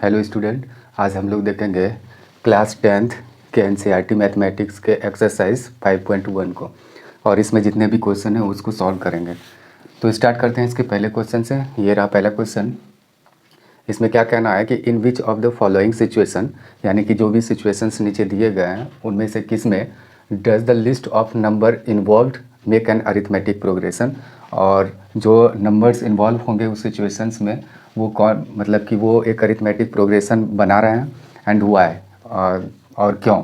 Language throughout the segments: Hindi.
हेलो स्टूडेंट, आज हम लोग देखेंगे क्लास 10th के एनसीईआरटी मैथमेटिक्स के एक्सरसाइज 5.1 को, और इसमें जितने भी क्वेश्चन हैं उसको सॉल्व करेंगे। तो स्टार्ट करते हैं इसके पहले क्वेश्चन से। ये रहा पहला क्वेश्चन। इसमें क्या कहना है कि in which of the following situation, यानी कि जो भी सिचुएशंस नीचे दिए गए हैं उनमें से किस में does the list of number involved make an arithmetic progression. और जो नंबर्स इन्वॉल्व होंगे उस सिचुएशंस में वो कौन, मतलब कि वो एक अरिथमेटिक प्रोग्रेशन बना रहे हैं एंड व्हाई, और क्यों।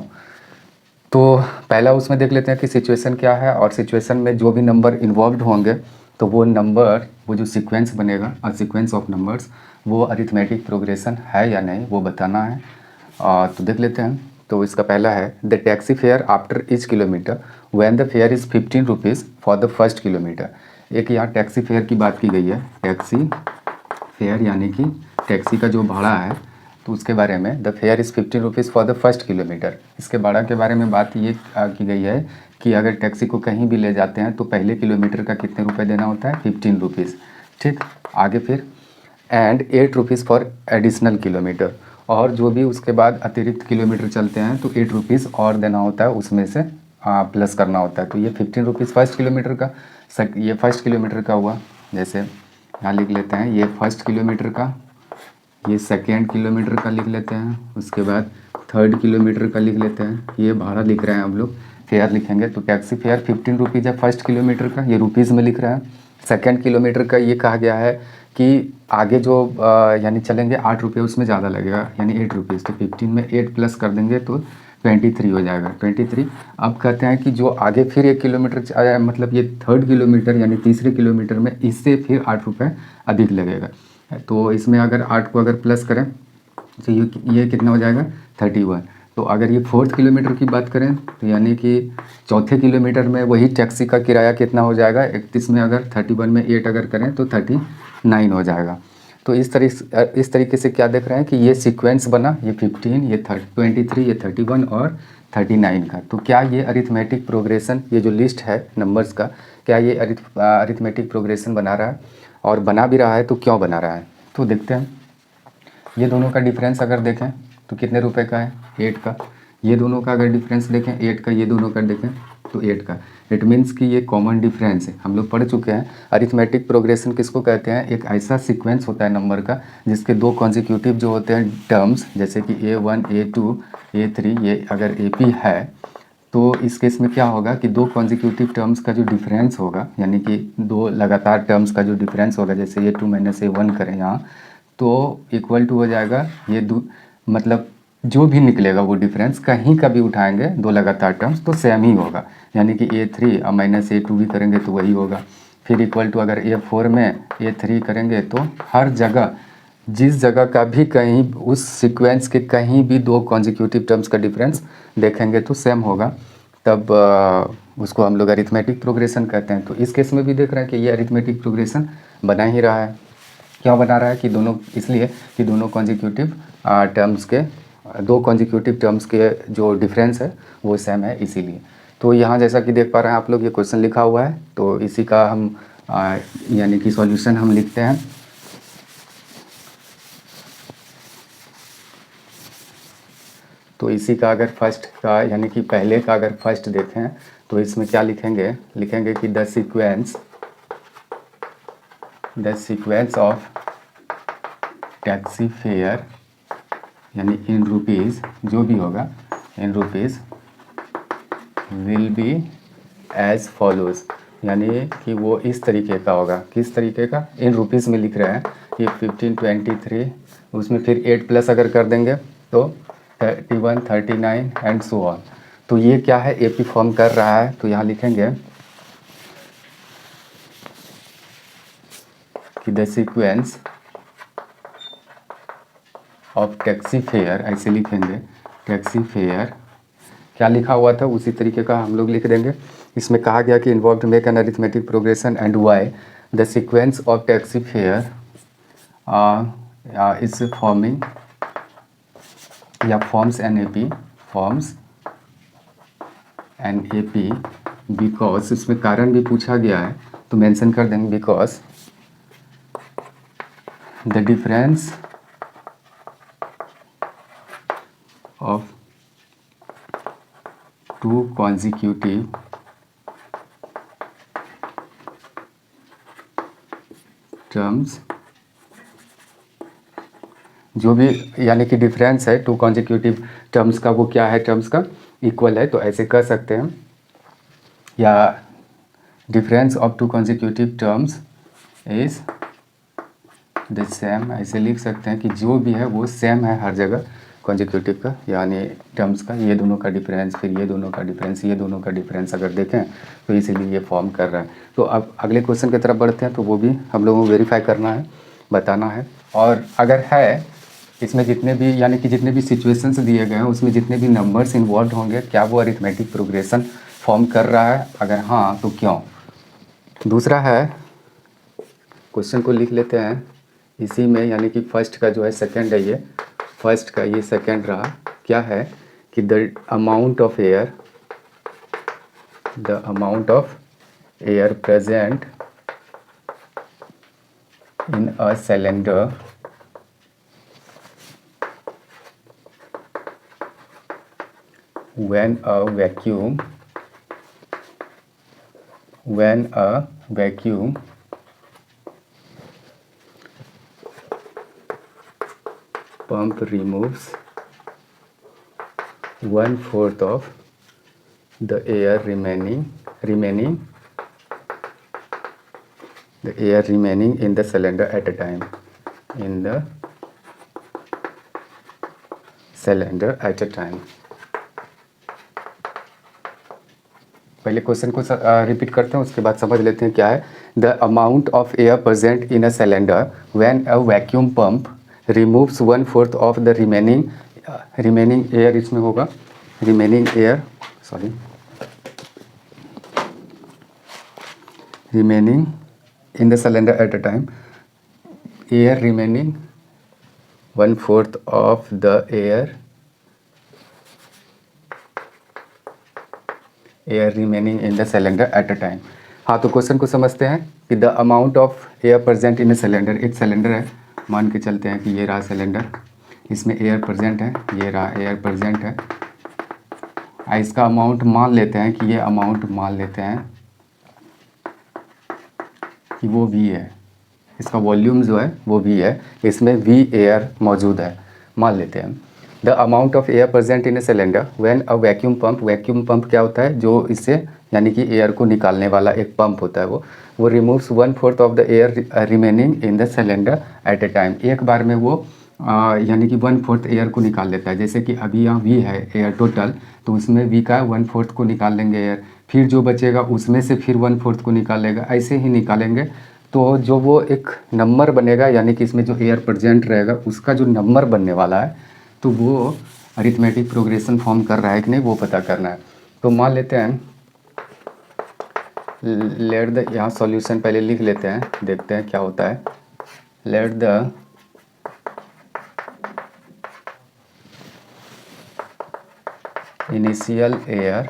तो पहला उसमें देख लेते हैं कि सिचुएशन क्या है, और सिचुएशन में जो भी नंबर इन्वॉल्व होंगे तो वो नंबर, वो जो सीक्वेंस बनेगा, और सीक्वेंस ऑफ नंबर्स, वो अरिथमेटिक प्रोग्रेशन है या नहीं वो बताना है। तो देख लेते हैं। तो इसका पहला है the taxi fare after each kilometre when the fair is 15 rupees for the first kilometre. एक यहाँ टैक्सी फेयर की बात की गई है। टैक्सी फेयर यानी कि टैक्सी का जो भाड़ा है, तो उसके बारे में the fair is 15 rupees for the first kilometre. इसके भाड़ा के बारे में बात ये की गई है कि अगर टैक्सी को कहीं भी ले जाते हैं तो पहले किलोमीटर का कितने रुपए देना होता है, 15 रुपीज़। ठीक, आगे फिर and 8 rupees for additional kilometre, और जो भी उसके बाद अतिरिक्त किलोमीटर चलते हैं तो 8 रुपीज़ और देना होता है, उसमें से प्लस करना होता है। तो ये 15 रुपीज़ फर्स्ट किलोमीटर का, ये फर्स्ट किलोमीटर का हुआ। जैसे यहाँ लिख लेते हैं ये फर्स्ट किलोमीटर का, ये सेकेंड किलोमीटर का लिख लेते हैं, उसके बाद थर्ड किलोमीटर का लिख लेते हैं। ये भाड़ा लिख रहे हैं हम लोग, फेयर लिखेंगे तो टैक्सी फेयर 15 रुपीज़ है फर्स्ट किलोमीटर का, ये रुपीज़ में लिख रहे हैं। सेकेंड किलोमीटर का ये कहा गया है कि आगे जो यानी चलेंगे 8 रुपये, उसमें ज़्यादा लगेगा, यानी 8 रुपीज़। तो 15 में 8 प्लस कर देंगे तो 23 हो जाएगा, 23। अब कहते हैं कि जो आगे फिर 1 किलोमीटर मतलब ये थर्ड किलोमीटर यानी तीसरे किलोमीटर में, इससे फिर 8 रुपये अधिक लगेगा। तो इसमें अगर 8 को अगर प्लस करें तो ये कितना हो जाएगा, 31। तो अगर ये फोर्थ किलोमीटर की बात करें तो यानी कि चौथे किलोमीटर में वही टैक्सी का किराया कितना हो जाएगा, 31 में अगर 31 में 8 अगर करें तो 39 हो जाएगा। तो इस तरीके से क्या देख रहे हैं कि ये सीक्वेंस बना, ये 15, ये 23, ये 31 और 39 का। तो क्या ये अरिथमेटिक प्रोग्रेशन, ये जो लिस्ट है नंबर्स का, क्या ये अरिथमेटिक प्रोग्रेशन बना रहा है, और बना भी रहा है तो क्यों बना रहा है। तो देखते हैं। ये दोनों का डिफरेंस अगर देखें तो कितने रुपए का है, 8 का। ये दोनों का अगर डिफरेंस देखें 8 का, ये दोनों का देखें तो 8 का। इट मीन्स कि ये कॉमन डिफरेंस है, हम लोग पढ़ चुके हैं। अरिथमेटिक प्रोग्रेशन किसको कहते हैं, एक ऐसा सीक्वेंस होता है नंबर का जिसके दो कॉन्जिक्यूटिव जो होते हैं टर्म्स, जैसे कि A1, A2, A3, ये अगर AP है तो इस केस में क्या होगा कि दो कॉन्जिक्यूटिव टर्म्स का जो डिफरेंस होगा, यानी कि दो लगातार टर्म्स का जो डिफरेंस होगा, जैसे A2 माइनस A1 करें यहाँ, तो इक्वल टू हो जाएगा ये मतलब जो भी निकलेगा वो डिफरेंस कहीं का भी उठाएंगे दो लगातार टर्म्स तो सेम ही होगा। यानी कि A3 और माइनस A2 भी करेंगे तो वही होगा। फिर इक्वल टू अगर A4 में A3 करेंगे तो हर जगह, जिस जगह का भी कहीं उस सीक्वेंस के कहीं भी दो कॉन्जिक्यूटिव टर्म्स का डिफरेंस देखेंगे तो सेम होगा, तब उसको हम लोग अरिथमेटिक प्रोग्रेशन कहते हैं। तो इस केस में भी देख रहे हैं कि ये अरिथमेटिक प्रोग्रेशन बना ही रहा है। क्यों बना रहा है कि दोनों, इसलिए कि दोनों कॉन्जिक्यूटिव टर्म्स के, दो कॉन्जिक्यूटिव टर्म्स के जो डिफरेंस है वो सेम है, इसीलिए। तो यहाँ जैसा कि देख पा रहे हैं आप लोग, ये क्वेश्चन लिखा हुआ है, तो इसी का हम यानी कि सॉल्यूशन हम लिखते हैं। तो इसी का अगर फर्स्ट का, यानी कि पहले का अगर फर्स्ट देखें तो इसमें क्या लिखेंगे, लिखेंगे कि the sequence of taxi fare, यानी इन रुपीज़, जो भी होगा in rupees will be as follows, यानी कि वो इस तरीके का होगा। किस तरीके का, इन रुपीज़ में लिख रहे हैं। ये 15, 23, उसमें फिर 8 प्लस अगर कर देंगे तो 31, 39 एंड सो ऑन। तो ये क्या है, AP फॉर्म कर रहा है। तो यहाँ लिखेंगे कि the sequence of taxi fair, ऐसे लिखेंगे टैक्सी फेयर, क्या लिखा हुआ था उसी तरीके का हम लोग लिख देंगे। इसमें कहा गया कि involve make an arithmetic progression and why the sequence of taxi fare is forming या forms an A P because, इसमें कारण भी पूछा गया है तो मेंशन कर देंगे, because the difference 2 consecutive terms, जो भी यानी कि डिफरेंस है 2 कॉन्जिक्यूटिव टर्म्स का, वो क्या है, टर्म्स का इक्वल है, तो ऐसे कर सकते हैं, या difference of 2 consecutive terms is the same, ऐसे लिख सकते हैं कि जो भी है वो सेम है हर जगह कॉन्जिक्यूटिव का, यानी टर्म्स का, ये दोनों का डिफरेंस, फिर ये दोनों का डिफरेंस, ये दोनों का डिफरेंस अगर देखें तो इसीलिए ये फॉर्म कर रहा है। तो अब अगले क्वेश्चन की तरफ बढ़ते हैं, तो वो भी हम लोगों को वेरीफाई करना है, बताना है, और अगर है इसमें जितने भी यानी कि जितने भी सिचुएशंस दिए गए हैं उसमें जितने भी नंबर्स इन्वॉल्व होंगे, क्या वो अरिथमेटिक प्रोग्रेशन फॉर्म कर रहा है, अगर हाँ तो क्यों। दूसरा है, क्वेश्चन को लिख लेते हैं इसी में, यानी कि फर्स्ट का जो है सेकंड है, ये फर्स्ट का ये सेकंड रहा, क्या है कि the amount of air present in a cylinder when a vacuum pump removes 1/4 of the air remaining in the cylinder at a time, पहले क्वेश्चन को रिपीट करते हैं, उसके बाद समझ लेते हैं क्या है। The amount of air present in a cylinder when a vacuum pump removes 1/4 of the remaining air, इसमें होगा remaining air in the cylinder at a time, air remaining 1/4 of the air remaining in the cylinder at a time. हाँ, तो क्वेश्चन को समझते हैं कि the amount of air present in a cylinder, एक सिलेंडर है, मान के चलते हैं कि ये रहा सिलेंडर, इसमें एयर प्रेजेंट है, ये रहा एयर प्रेजेंट है, इसका अमाउंट मान लेते हैं कि ये अमाउंट मान लेते हैं कि वो V है, इसका वॉल्यूम जो है वो V है, इसमें V एयर मौजूद है, मान लेते हैं। The amount of air present in a cylinder when a vacuum pump क्या होता है, जो इससे यानी कि एयर को निकालने वाला एक पंप होता है, वो removes 1/4 of the air remaining in the cylinder eight A time, एक बार में वो यानी कि 1/4 एयर को निकाल लेता है। जैसे कि अभी यहाँ V है एयर टोटल, तो उसमें V का 1/4 को निकाल लेंगे एयर, फिर जो बचेगा उसमें से फिर 1/4 को निकालेगा, ऐसे ही निकालेंगे, तो जो वो एक नंबर बनेगा, यानी कि इसमें जो एयर प्रेजेंट रहेगा उसका जो नंबर बनने वाला है, तो वो अरिथमेटिक प्रोग्रेशन फॉर्म कर रहा है कि नहीं, वो पता करना है। तो मान लेते हैं, लेट द, यहाँ सॉल्यूशन पहले लिख लेते हैं, देखते हैं क्या होता है। Let the initial air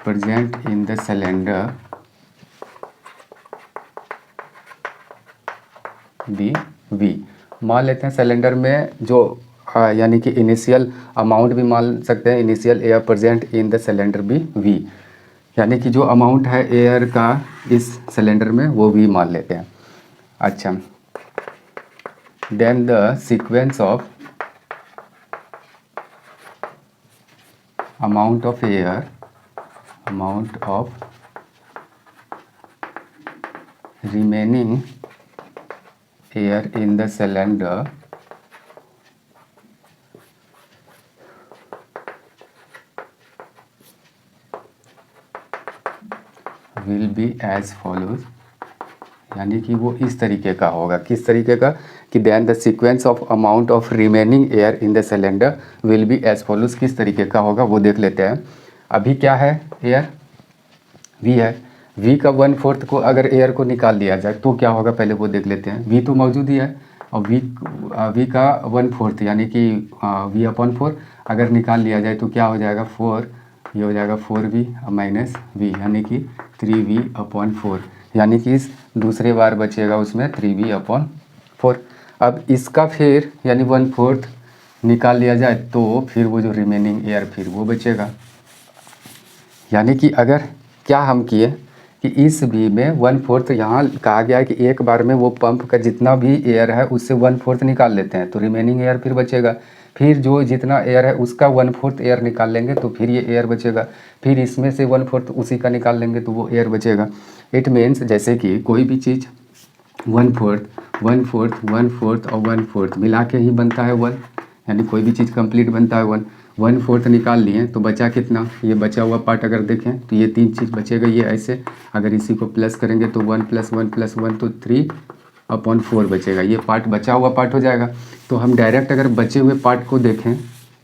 present in the cylinder be V। मान लेते हैं सिलेंडर में जो यानी कि इनिशियल अमाउंट भी मान सकते हैं, initial air present in the cylinder भी V, यानी कि जो अमाउंट है एयर का इस सिलेंडर में वो V मान लेते हैं। अच्छा, then the sequence of amount of remaining air in the cylinder will be as follows, यानी कि वो इस तरीके का होगा, किस तरीके का कि then the sequence of amount of remaining air in the cylinder will be as follows, किस तरीके का होगा वो देख लेते हैं। अभी क्या है, एयर V है, V का 1/4 को अगर एयर को निकाल दिया जाए तो क्या होगा, पहले वो देख लेते हैं। V तो मौजूद ही है, और V का 1/4 यानी कि V/4 अगर निकाल लिया जाए तो क्या हो जाएगा, 4, ये हो जाएगा 4V माइनस V, यानी कि 3V/4, यानी कि इस दूसरे बार बचेगा उसमें 3V/4। अब इसका फिर यानी 1/4 निकाल लिया जाए तो फिर वो जो रिमेनिंग एयर फिर वो बचेगा। यानी कि अगर क्या हम किए कि इस बी में 1/4 यहाँ कहा गया है कि एक बार में वो पंप का जितना भी एयर है उससे 1/4 निकाल लेते हैं तो रिमेनिंग एयर फिर बचेगा। फिर जो जितना एयर है उसका 1/4 एयर निकाल लेंगे तो फिर ये एयर बचेगा। फिर इसमें से 1/4 उसी का निकाल लेंगे तो वो एयर बचेगा। इट मीन्स जैसे कि कोई भी चीज़ 1/4 1/4 1/4 और 1/4 मिला के ही बनता है 1, यानी कोई भी चीज़ कंप्लीट बनता है 1। 1/4 निकाल लिए तो बचा कितना, ये बचा हुआ पार्ट अगर देखें तो ये 3 चीज़ बचेगा। ये ऐसे अगर इसी को प्लस करेंगे तो 1 + 1 + 1 तो 3/4 बचेगा। ये पार्ट बचा हुआ पार्ट हो जाएगा। तो हम डायरेक्ट अगर बचे हुए पार्ट को देखें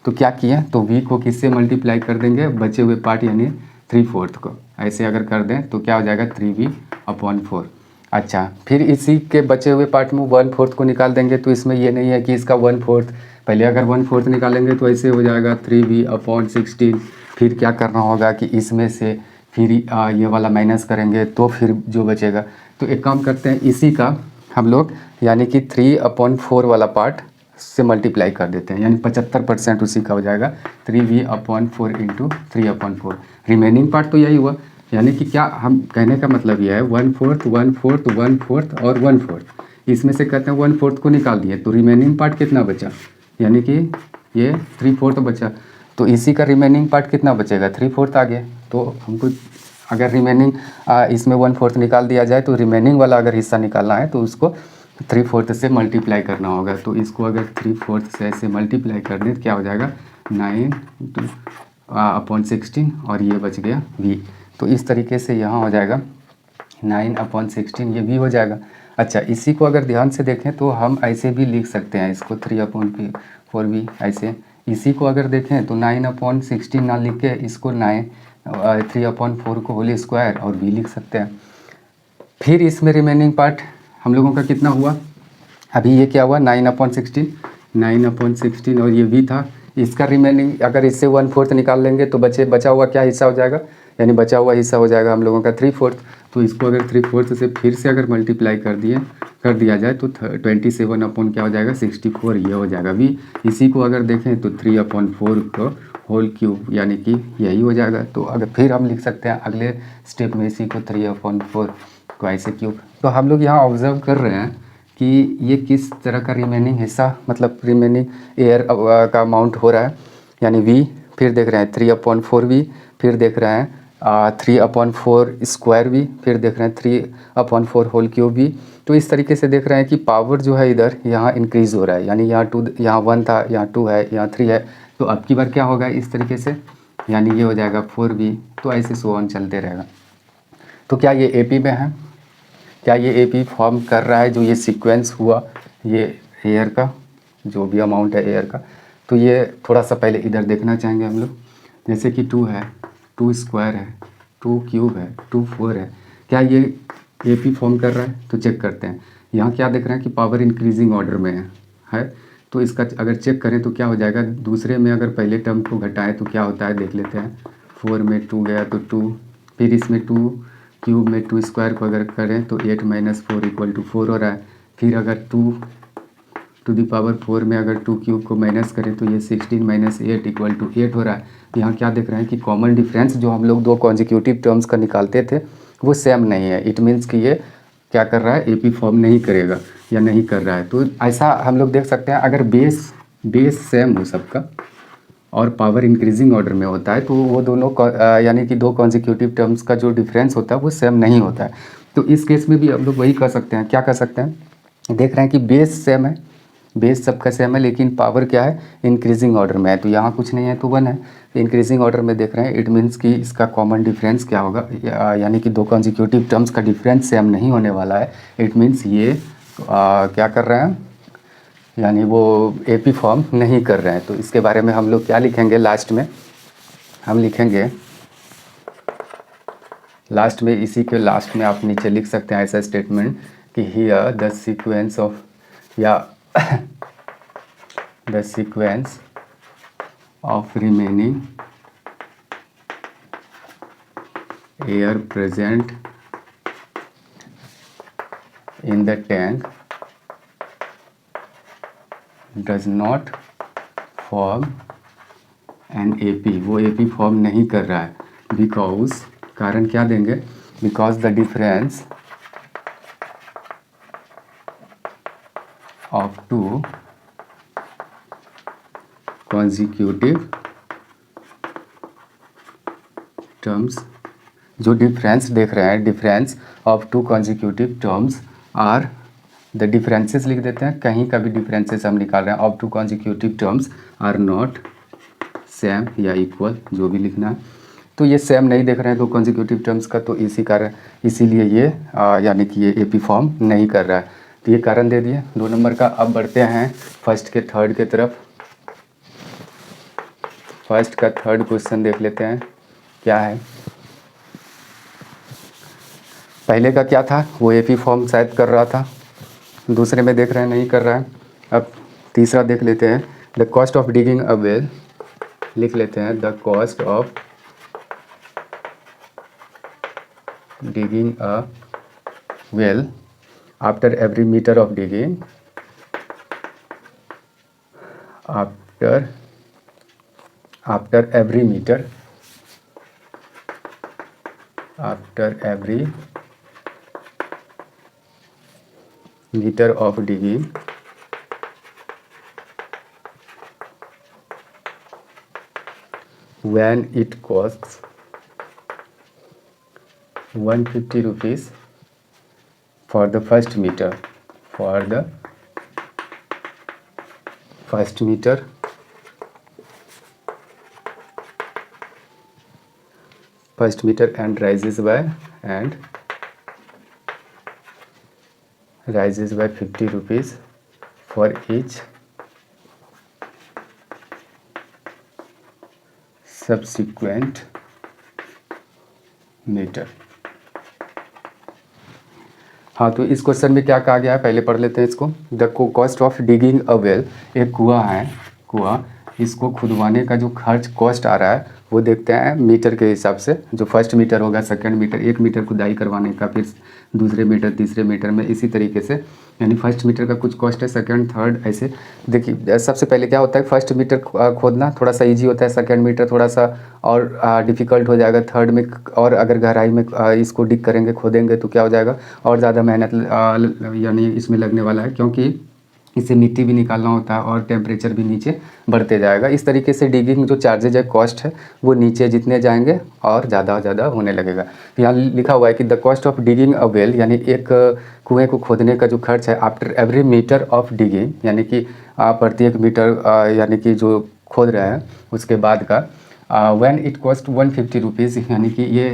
तो क्या किए, तो v को किससे मल्टीप्लाई कर देंगे, बचे हुए पार्ट यानी 3/4 को ऐसे अगर कर दें तो क्या हो जाएगा 3v/4। अच्छा, फिर इसी के बचे हुए पार्ट में 1/4 को निकाल देंगे तो इसमें ये नहीं है कि इसका 1/4, पहले अगर 1/4 निकालेंगे तो ऐसे हो जाएगा 3v/16। फिर क्या करना होगा कि इसमें से फिर ये वाला माइनस करेंगे तो फिर जो बचेगा। तो एक काम करते हैं, इसी का हम लोग यानी कि 3/4 वाला पार्ट से मल्टीप्लाई कर देते हैं, यानी 75% उसी का हो जाएगा 3v/4 × 3/4। रिमेनिंग पार्ट तो यही हुआ, यानी कि क्या हम कहने का मतलब यह है 1/4 1/4 1/4 और 1/4, इसमें से कहते हैं 1/4 को निकाल दिए तो रिमेनिंग पार्ट कितना बचा, यानी कि ये 3/4 बचा। तो इसी का रिमेनिंग पार्ट कितना बचेगा 3/4 आ गया। तो हमको अगर रिमेनिंग इसमें 1/4 निकाल दिया जाए तो रिमेनिंग वाला अगर हिस्सा निकालना है तो उसको 3/4 से मल्टीप्लाई करना होगा। तो इसको अगर 3/4 से ऐसे मल्टीप्लाई कर दें तो क्या हो जाएगा 9/16 और ये बच गया v। तो इस तरीके से यहाँ हो जाएगा 9/16, ये v हो जाएगा। अच्छा, इसी को अगर ध्यान से देखें तो हम ऐसे भी लिख सकते हैं इसको 3/4v ऐसे। इसी को अगर देखें तो 9/16 ना लिख के इसको 3/4 को होल स्क्वायर और v लिख सकते हैं। फिर इसमें रिमेनिंग पार्ट हम लोगों का कितना हुआ, अभी ये क्या हुआ 9/16 और ये v था। इसका रिमेनिंग अगर इससे 1/4 निकाल लेंगे तो बचा हुआ क्या हिस्सा हो जाएगा, यानी बचा हुआ हिस्सा हो जाएगा हम लोगों का 3/4। तो इसको अगर 3/4 से फिर से अगर मल्टीप्लाई कर दिया जाए तो 27 क्या हो जाएगा 64, ये हो जाएगा v। इसी को अगर देखें तो 3/4 को होल क्यूब, यानी कि यही हो जाएगा। तो अगर फिर हम लिख सकते हैं अगले स्टेप में इसी को 3/4 को ऐसे क्यूब। तो हम लोग यहाँ ऑब्जर्व कर रहे हैं कि ये किस तरह का रिमेनिंग हिस्सा, मतलब रिमेनिंग एयर का अमाउंट हो रहा है, यानी v। फिर देख रहे हैं 3/4v, फिर देख रहे हैं 3/4 स्क्वायर v, फिर देख रहे हैं 3/4 होल क्यूब v। तो इस तरीके से देख रहे हैं कि पावर जो है इधर यहाँ इंक्रीज़ हो रहा है, यानी यहाँ 2, यहाँ 1 था, यहाँ 2 है, यहाँ 3 है। तो अब की बार क्या होगा इस तरीके से, यानी ये हो जाएगा 4v। तो ऐसे सो ऑन चलते रहेगा। तो क्या ये AP में है, क्या ये AP फॉर्म कर रहा है, जो ये सीक्वेंस हुआ ये एयर का जो भी अमाउंट है एयर का। तो ये थोड़ा सा पहले इधर देखना चाहेंगे हम लोग, जैसे कि 2 है, 2 स्क्वायर है, 2 क्यूब है, 2 4 है, क्या ये AP फॉर्म कर रहा है। तो चेक करते हैं, यहाँ क्या देख रहे हैं कि पावर इंक्रीजिंग ऑर्डर में है। तो इसका अगर चेक करें तो क्या हो जाएगा, दूसरे में अगर पहले टर्म को घटाएं तो क्या होता है देख लेते हैं। 4 में 2 गया तो 2, फिर इसमें 2 क्यूब में 2 स्क्वायर को अगर करें तो 8 - 4 = 4 हो रहा है। फिर अगर 2⁴ में अगर 2 क्यूब को माइनस करें तो ये 16 - 8 = 8 हो रहा है। यहाँ क्या देख रहे हैं कि कॉमन डिफरेंस जो हम लोग 2 कॉन्जिक्यूटिव टर्म्स का निकालते थे वो सेम नहीं है। इट मीन्स कि ये क्या कर रहा है, AP फॉर्म नहीं करेगा या नहीं कर रहा है। तो ऐसा हम लोग देख सकते हैं, अगर बेस सेम हो सबका और पावर इंक्रीजिंग ऑर्डर में होता है तो वो दोनों यानी कि 2 कॉन्जिक्यूटिव टर्म्स का जो डिफरेंस होता है वो सेम नहीं होता है। तो इस केस में भी हम लोग वही कर सकते हैं, क्या कर सकते हैं, देख रहे हैं कि बेस सेम है, बेस सबका सेम है, लेकिन पावर क्या है इंक्रीजिंग ऑर्डर में है। तो यहाँ कुछ नहीं है तो 1 है, इंक्रीजिंग ऑर्डर में देख रहे हैं। इट मीन्स कि इसका कॉमन डिफरेंस क्या होगा, यानी कि 2 कॉन्जिक्यूटिव टर्म्स का डिफरेंस सेम नहीं होने वाला है। इट मीन्स ये क्या कर रहे हैं, यानी वो AP फॉर्म नहीं कर रहे हैं। तो इसके बारे में हम लोग क्या लिखेंगे, लास्ट में हम लिखेंगे, लास्ट में इसी के लास्ट में आप नीचे लिख सकते हैं ऐसा स्टेटमेंट कि हियर द सीक्वेंस ऑफ या the sequence of remaining air present in the tank does not form an AP, वो AP फॉर्म नहीं कर रहा है बिकॉज, कारण क्या देंगे, because the difference of two consecutive terms, जो डिफरेंस देख रहे हैं, difference of two consecutive terms are, the differences लिख देते हैं, कहीं का भी डिफरेंसेस हम निकाल रहे हैं, of two consecutive terms are not same या इक्वल, जो भी लिखना है। तो ये सेम नहीं देख रहे हैं दो कॉन्जिक्यूटिव टर्म्स का, तो इसी कारण, इसीलिए ये यानी कि ये AP फॉर्म नहीं कर रहा है। तो ये कारण दे दिए 2 नंबर का। अब बढ़ते हैं फर्स्ट के थर्ड के तरफ। फर्स्ट का थर्ड क्वेश्चन देख लेते हैं क्या है। पहले का क्या था, वो AP फॉर्म शायद कर रहा था, दूसरे में देख रहे हैं नहीं कर रहा है। अब तीसरा देख लेते हैं, the cost of digging a well, लिख लेते हैं the cost of digging a well after every metre of digging, after every metre, after every metre of digging when it costs 150 rupees for the first meter, for the first meter, and rises by 50 rupees for each subsequent meter। हाँ, तो इस क्वेश्चन में क्या कहा गया है पहले पढ़ लेते हैं इसको। The cost of digging a well, एक कुआं है, कुआं, इसको खुदवाने का जो खर्च कॉस्ट आ रहा है वो देखते हैं मीटर के हिसाब से, जो फर्स्ट मीटर होगा, सेकंड मीटर, 1 मीटर खुदाई करवाने का, फिर दूसरे मीटर, तीसरे मीटर में, इसी तरीके से, यानी फर्स्ट मीटर का कुछ कॉस्ट है, सेकंड, थर्ड, ऐसे। देखिए सबसे पहले क्या होता है, फर्स्ट मीटर खोदना थोड़ा सा इजी होता है, सेकंड मीटर थोड़ा सा और डिफ़िकल्ट हो जाएगा, थर्ड में और अगर गहराई में इसको डिग करेंगे, खोदेंगे तो क्या हो जाएगा, और ज़्यादा मेहनत यानी इसमें लगने वाला है, क्योंकि इससे मिट्टी भी निकालना होता है और टेम्परेचर भी नीचे बढ़ते जाएगा। इस तरीके से डिगिंग जो चार्जेज है, कॉस्ट है, वो नीचे जितने जाएंगे और ज़्यादा होने लगेगा। यहाँ लिखा हुआ है कि the cost of digging a well, यानी एक कुएं को खोदने का जो खर्च है, after every metre of digging, यानी कि प्रत्येक मीटर यानी कि जो खोद रहे हैं उसके बाद का, व्हेन इट कॉस्ट 150 रुपीज़, यानी कि ये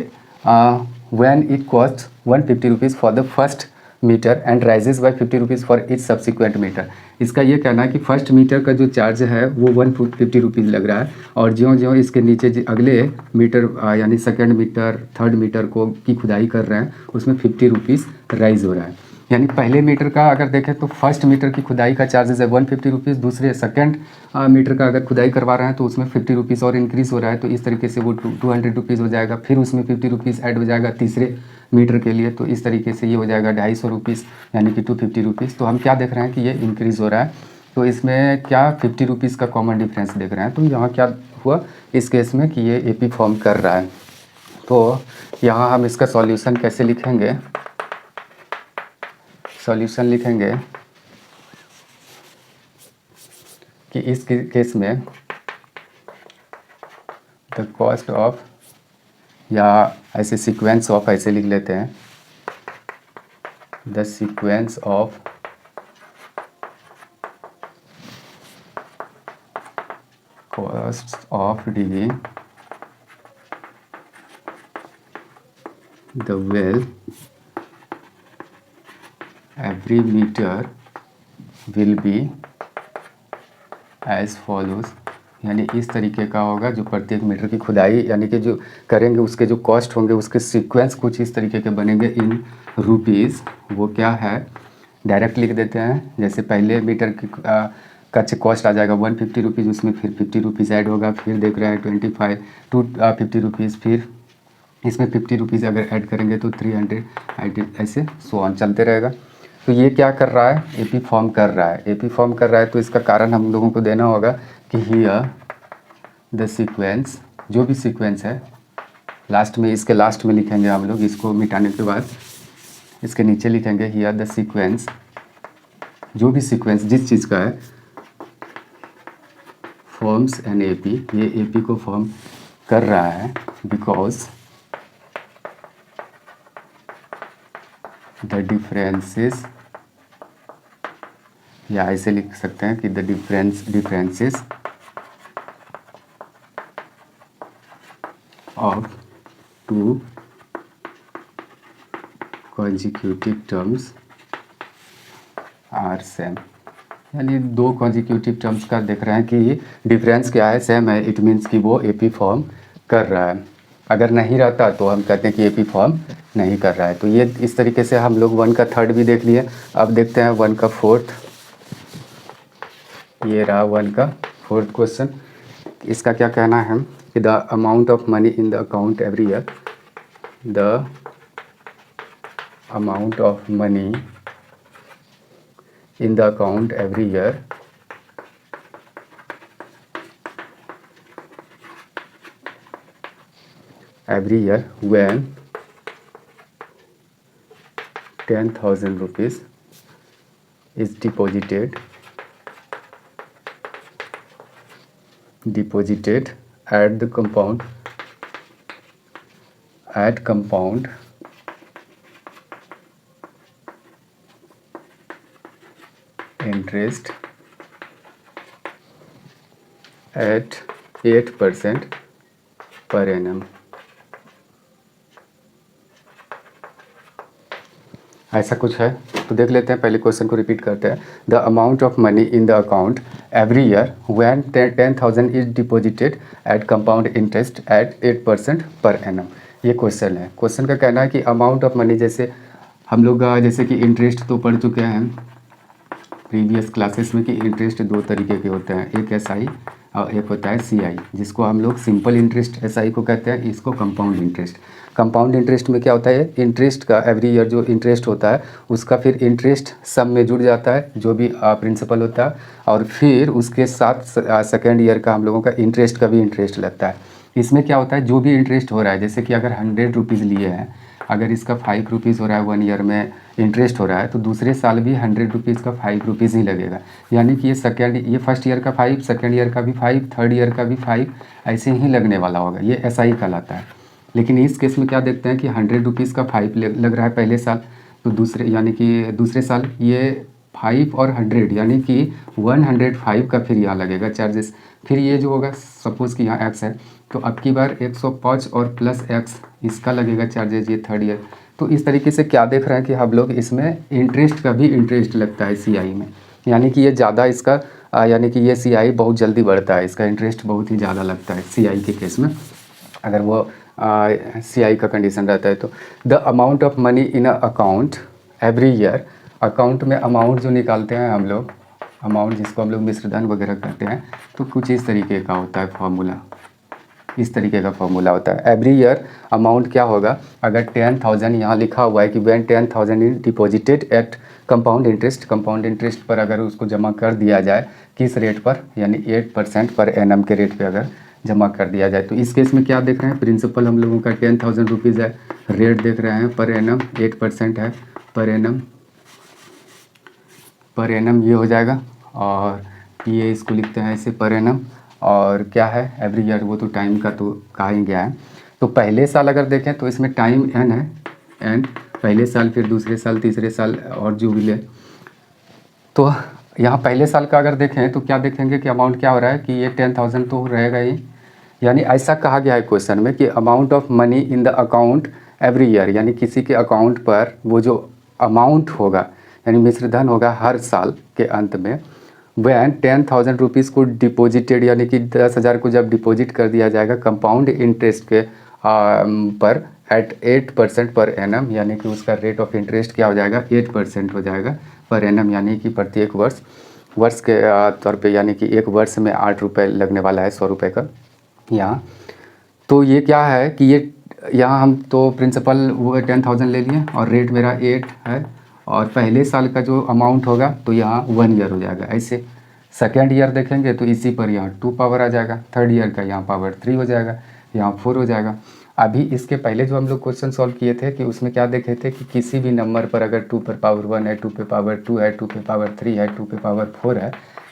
when it cost 150 rupees for the first metre and rises by 50 rupees for each subsequent metre. इसका ये कहना है कि फर्स्ट मीटर का जो चार्ज है वो 150 रुपीज़ लग रहा है, और ज्यों इसके नीचे अगले मीटर यानी सेकंड मीटर, थर्ड मीटर को की खुदाई कर रहे हैं, उसमें 50 रुपीज़ राइज हो रहा है। यानी पहले मीटर का अगर देखें तो फर्स्ट मीटर की खुदाई का चार्जेस है 150 रुपीज़, दूसरे सेकंड मीटर का अगर खुदाई करवा रहे हैं तो उसमें 50 रुपीज़ और इंक्रीज़ हो रहा है, तो इस तरीके से वो 200 रुपीज़ हो जाएगा, फिर उसमें 50 रुपीज़ ऐड हो जाएगा तीसरे मीटर के लिए, तो इस तरीके से ये हो जाएगा 250 रुपीज़, यानी कि 250 रुपीज़। तो हम क्या देख रहे हैं कि ये इंक्रीज़ हो रहा है, तो इसमें क्या 50 रुपीज़ का कॉमन डिफरेंस देख रहे हैं। तो यहाँ क्या हुआ इस केस में कि ये AP फॉर्म कर रहा है। तो यहाँ हम इसका सॉल्यूशन कैसे लिखेंगे, सॉल्यूशन लिखेंगे कि इस केस में द कॉस्ट ऑफ, या ऐसे सीक्वेंस ऑफ ऐसे लिख लेते हैं, the sequence of cost of digging the well every meter will be as follows, यानी इस तरीके का होगा, जो प्रत्येक मीटर की खुदाई यानी कि जो करेंगे उसके जो कॉस्ट होंगे उसके सीक्वेंस कुछ इस तरीके के बनेंगे इन रुपीज़। वो क्या है डायरेक्ट लिख देते हैं, जैसे पहले मीटर की का कॉस्ट आ जाएगा 150 रुपीज़, उसमें फिर 50 रुपीज़ ऐड होगा, फिर देख रहे हैं 25 टू 50 रुपीज़, फिर इसमें 50 रुपीज़ अगर ऐड करेंगे तो 300, ऐसे सो ऑन चलते रहेगा। तो ये क्या कर रहा है, एपी फॉर्म कर रहा है, एपी फॉर्म कर रहा है। तो इसका कारण हम लोगों को देना होगा कि हियर द सीक्वेंस, जो भी सीक्वेंस है लास्ट में, इसके लास्ट में लिखेंगे हम लोग, इसको मिटाने के बाद इसके नीचे लिखेंगे हियर द सीक्वेंस, जो भी सीक्वेंस जिस चीज़ का है, फॉर्म्स एन एपी, ये एपी को फॉर्म कर रहा है बिकॉज द डिफरेंसेस, या ऐसे लिख सकते हैं कि the differences of two consecutive terms are same, यानी दो कॉन्जिक्यूटिव टर्म्स का देख रहे हैं कि डिफरेंस क्या है, सेम है, इट मीन्स कि वो एपी फॉर्म कर रहा है। अगर नहीं रहता तो हम कहते हैं कि एपी फॉर्म नहीं कर रहा है। तो ये इस तरीके से हम लोग 1 का थर्ड भी देख लिए। अब देखते हैं 1 का फोर्थ, ये रहा 1 का फोर्थ क्वेश्चन। इसका क्या कहना है कि the amount of money in the account every year, the amount of money in the account every year when 10,000 rupees is deposited at the compound interest at 8% per annum। ऐसा कुछ है, तो देख लेते हैं। पहले क्वेश्चन को रिपीट करते हैं। The amount of money in the account every year when 10,000 is deposited at compound interest at 8% per annum. ये क्वेश्चन है। क्वेश्चन का कहना है कि अमाउंट ऑफ मनी, जैसे हम लोग जैसे कि इंटरेस्ट तो पढ़ चुके हैं प्रीवियस क्लासेस में कि इंटरेस्ट दो तरीके के होते हैं, एक एसआई और एक होता है सीआई, जिसको हम लोग सिंपल इंटरेस्ट एसआई को कहते हैं, इसको कंपाउंड इंटरेस्ट। कंपाउंड इंटरेस्ट में क्या होता है, इंटरेस्ट का एवरी ईयर जो इंटरेस्ट होता है उसका फिर इंटरेस्ट सब में जुड़ जाता है, जो भी प्रिंसिपल होता है, और फिर उसके साथ सेकेंड ईयर का हम लोगों का इंटरेस्ट का भी इंटरेस्ट लगता है। इसमें क्या होता है, जो भी इंटरेस्ट हो रहा है, जैसे कि अगर 100 रुपीज़ लिए हैं, अगर इसका 5 रुपीज़ हो रहा है 1 ईयर में इंटरेस्ट हो रहा है, तो दूसरे साल भी 100 रुपीज़ का 5 रुपीज़ ही लगेगा। यानी कि ये फर्स्ट ईयर का 5, सेकेंड ईयर का भी 5, थर्ड ईयर का भी 5, ऐसे ही लगने वाला होगा। ये ऐसा ही कहलाता है। लेकिन इस केस में क्या देखते हैं कि 100 रुपीज़ का 5 लग रहा है पहले साल, तो दूसरे साल ये 5 और 100 यानी कि 105 का फिर यहाँ लगेगा चार्जेस। फिर ये जो होगा, सपोज़ कि यहाँ एक्स है, तो अब की बार 105 और प्लस एक्स इसका लगेगा चार्जेज, ये थर्ड ईयर। तो इस तरीके से क्या देख रहे हैं कि हम लोग इसमें इंटरेस्ट का भी इंटरेस्ट लगता है सीआई में, यानी कि ये ज़्यादा इसका यानी कि ये सीआई बहुत जल्दी बढ़ता है, इसका इंटरेस्ट बहुत ही ज़्यादा लगता है सीआई के केस में, अगर वो सीआई का कंडीशन रहता है। तो the amount of money in a account every year, account में अमाउंट जो निकालते हैं हम लोग, अमाउंट जिसको हम लोग मिश्रधन वगैरह करते हैं, तो कुछ इस तरीके का होता है फॉर्मूला, इस तरीके का फॉर्मूला होता है। एवरी ईयर अमाउंट क्या होगा, अगर 10,000 यहाँ लिखा हुआ है कि when 10,000 is deposited at compound interest, compound interest पर अगर उसको जमा कर दिया जाए, किस रेट पर, यानी 8% पर एनम के रेट पे अगर जमा कर दिया जाए। तो इस केस में क्या देख रहे हैं, प्रिंसिपल हम लोगों का 10,000 रुपीज़ है, रेट देख रहे हैं पर एनम 8% है, पर एनम ये हो जाएगा, और ये इसको लिखते हैं ऐसे पर एनम, और क्या है एवरी ईयर, वो तो टाइम का तो कहा ही गया है। तो पहले साल अगर देखें तो इसमें टाइम एन है, एन पहले साल, फिर दूसरे साल, तीसरे साल और जुबिले। तो यहाँ पहले साल का अगर देखें तो क्या देखेंगे कि अमाउंट क्या हो रहा है कि ये 10,000 तो रहेगा ही, यानी ऐसा कहा गया है क्वेश्चन में कि amount of money in the account every year, यानी किसी के अकाउंट पर वो जो अमाउंट होगा, यानी मिश्रधन होगा हर साल के अंत में, वैन 10,000 रुपीज़ को डिपॉजिटेड, यानी कि 10,000 को जब डिपॉजिट कर दिया जाएगा कंपाउंड इंटरेस्ट के पर एट 8% पर एनम, यानी कि उसका रेट ऑफ इंटरेस्ट क्या हो जाएगा, 8% हो जाएगा पर एनम, यानी कि प्रत्येक वर्ष के तौर पे, यानी कि एक वर्ष में 8 रुपये लगने वाला है, 100 रुपये का यहाँ। तो ये क्या है कि ये यहाँ हम तो प्रिंसिपल वो 10,000 ले लिए और रेट मेरा 8 है, और पहले साल का जो अमाउंट होगा तो यहाँ 1 ईयर हो जाएगा। ऐसे सेकेंड ईयर देखेंगे तो इसी पर यहाँ 2 पावर आ जाएगा, थर्ड ईयर का यहाँ पावर 3 हो जाएगा, यहाँ 4 हो जाएगा। अभी इसके पहले जो हम लोग क्वेश्चन सॉल्व किए थे कि उसमें क्या देखे थे कि किसी भी नंबर पर अगर 2 पर पावर 1 है, 2 पे पावर 2 है, 2 पे पावर 3 है, 2 पे पावर 4 है,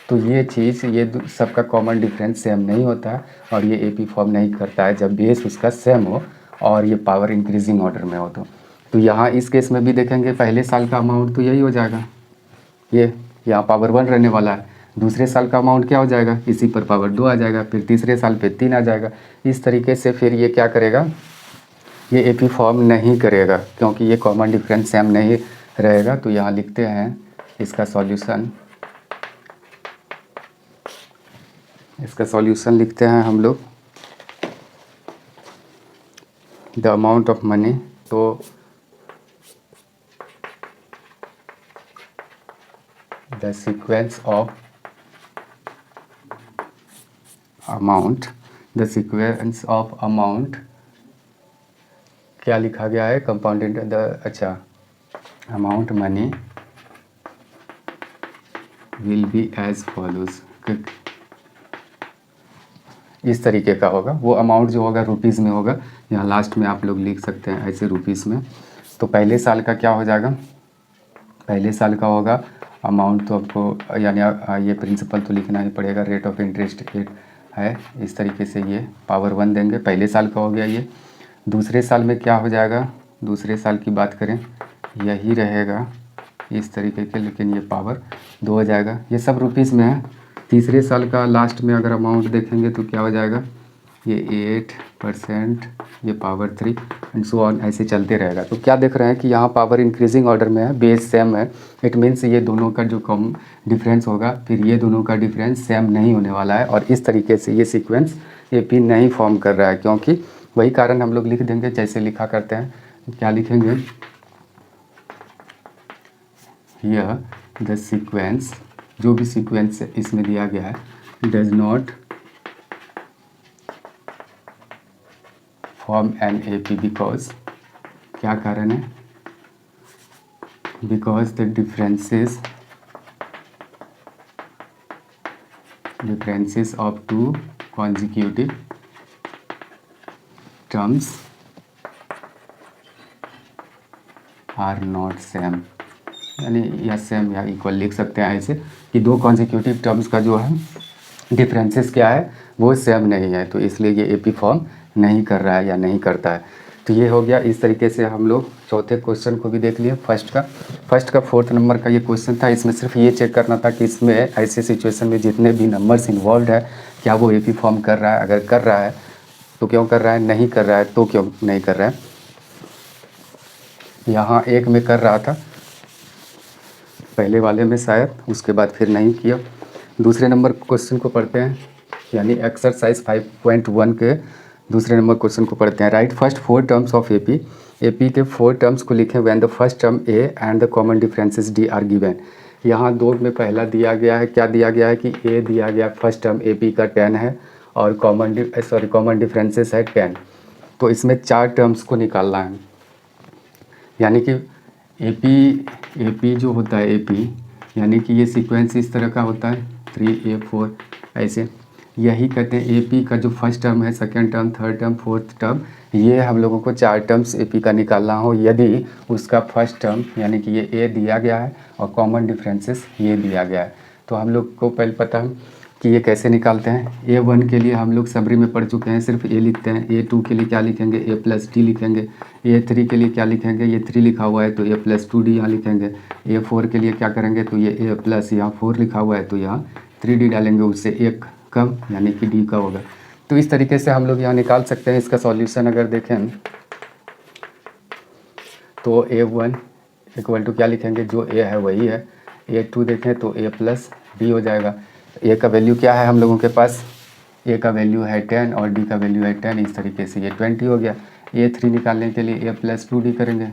तो ये चीज़ ये सबका कॉमन डिफरेंस सेम नहीं होता है और ये एपी फॉर्म नहीं करता है जब बेस उसका सेम हो और ये पावर इंक्रीजिंग ऑर्डर में हो। तो यहाँ इस केस में भी देखेंगे पहले साल का अमाउंट तो यही हो जाएगा, ये यहाँ पावर 1 रहने वाला है। दूसरे साल का अमाउंट क्या हो जाएगा, इसी पर पावर 2 आ जाएगा, फिर तीसरे साल पे 3 आ जाएगा। इस तरीके से फिर ये क्या करेगा, ये एपी फॉर्म नहीं करेगा क्योंकि ये कॉमन डिफरेंस सेम नहीं रहेगा। तो यहाँ लिखते हैं इसका सॉल्यूशन लिखते हैं हम लोग द अमाउंट ऑफ मनी। तो द सीक्वेंस ऑफ अमाउंट क्या लिखा गया है, कंपाउंडेड अच्छा amount money will be as follows. इस तरीके का होगा, वो अमाउंट जो होगा रुपीज़ में होगा, यहाँ लास्ट में आप लोग लिख सकते हैं ऐसे रुपीज़ में। तो पहले साल का क्या हो जाएगा, पहले साल का होगा अमाउंट तो आपको यानी ये प्रिंसिपल तो लिखना ही पड़ेगा, रेट ऑफ इंटरेस्ट है। इस तरीके से ये पावर 1 देंगे, पहले साल का हो गया ये। दूसरे साल में क्या हो जाएगा, दूसरे साल की बात करें यही रहेगा इस तरीके के, लेकिन ये पावर 2 हो जाएगा, ये सब रुपीज़ में है। तीसरे साल का लास्ट में अगर अमाउंट देखेंगे तो क्या हो जाएगा, ये 8%, ये पावर 3 एंड सो ऑन, ऐसे चलते रहेगा। तो क्या देख रहे हैं कि यहाँ पावर इंक्रीजिंग ऑर्डर में है, बेस सेम है। इट मीन्स ये दोनों का जो कम डिफरेंस होगा फिर ये दोनों का डिफरेंस सेम नहीं होने वाला है और इस तरीके से ये सीक्वेंस एपी नहीं फॉर्म कर रहा है। क्योंकि वही कारण हम लोग लिख देंगे जैसे लिखा करते हैं, क्या लिखेंगे, यह द सीक्वेंस, जो भी सीक्वेंस इसमें दिया गया है, does not form an AP because, क्या कारण है, because the differences of two consecutive terms are not same। यानी या सेम या इक्वल लिख सकते हैं ऐसे कि दो कॉन्जिक्यूटिव टर्म्स का जो है डिफरेंसेस क्या है वो सेम नहीं है, तो इसलिए ये एपी फॉर्म नहीं कर रहा है या नहीं करता है। तो ये हो गया। इस तरीके से हम लोग चौथे क्वेश्चन को भी देख लिए। फर्स्ट का 4th नंबर का ये क्वेश्चन था। इसमें सिर्फ ये चेक करना था कि इसमें ऐसे सिचुएशन में जितने भी नंबर्स इन्वॉल्व है क्या वो एपी फॉर्म कर रहा है, अगर कर रहा है तो क्यों कर रहा है, नहीं कर रहा है तो क्यों नहीं कर रहा है। यहाँ एक में कर रहा था पहले वाले में शायद, उसके बाद फिर नहीं किया। दूसरे नंबर क्वेश्चन को पढ़ते हैं, यानी एक्सरसाइज 5.1 के दूसरे नंबर क्वेश्चन को पढ़ते हैं। Right first 4 terms of AP. AP के 4 टर्म्स को लिखें when the first term A and the common differences d are given. यहाँ 2 में पहला दिया गया है, क्या दिया गया है कि ए दिया गया फर्स्ट टर्म एपी का 10 है और कॉमन डिफरेंसेस है 10। तो इसमें 4 टर्म्स को निकालना है, यानी कि एपी जो होता है एपी, यानी कि ये सीक्वेंस इस तरह का होता है 3A4 ऐसे। यही कहते हैं एपी का जो फर्स्ट टर्म है, second term, third term, fourth term, ये हम लोगों को 4 टर्म्स एपी का निकालना हो यदि उसका फर्स्ट टर्म यानी कि ये ए दिया गया है और कॉमन डिफरेंसेस ये दिया गया है। तो हम लोग को पहले पता है कि ये कैसे निकालते हैं। A1 के लिए हम लोग सबरी में पढ़ चुके हैं, सिर्फ ए लिखते हैं। A2 के लिए क्या लिखेंगे, A+D लिखेंगे। A3 के लिए क्या लिखेंगे, ये 3 लिखा हुआ है तो A+2D यहाँ लिखेंगे। A4 के लिए क्या करेंगे तो ये A+ यहाँ 4 लिखा हुआ है तो यहाँ 3D डालेंगे, उससे 1 कम यानी कि D का होगा। तो इस तरीके से हम लोग यहाँ निकाल सकते हैं। इसका सॉल्यूशन अगर देखें तो A1 इक्वल टू क्या लिखेंगे, जो A है वही है। A2 देखें तो A+D हो जाएगा। ए का वैल्यू क्या है हम लोगों के पास, ए का वैल्यू है 10 और डी का वैल्यू है 10, इस तरीके से ये 20 हो गया। A3 निकालने के लिए A+2D करेंगे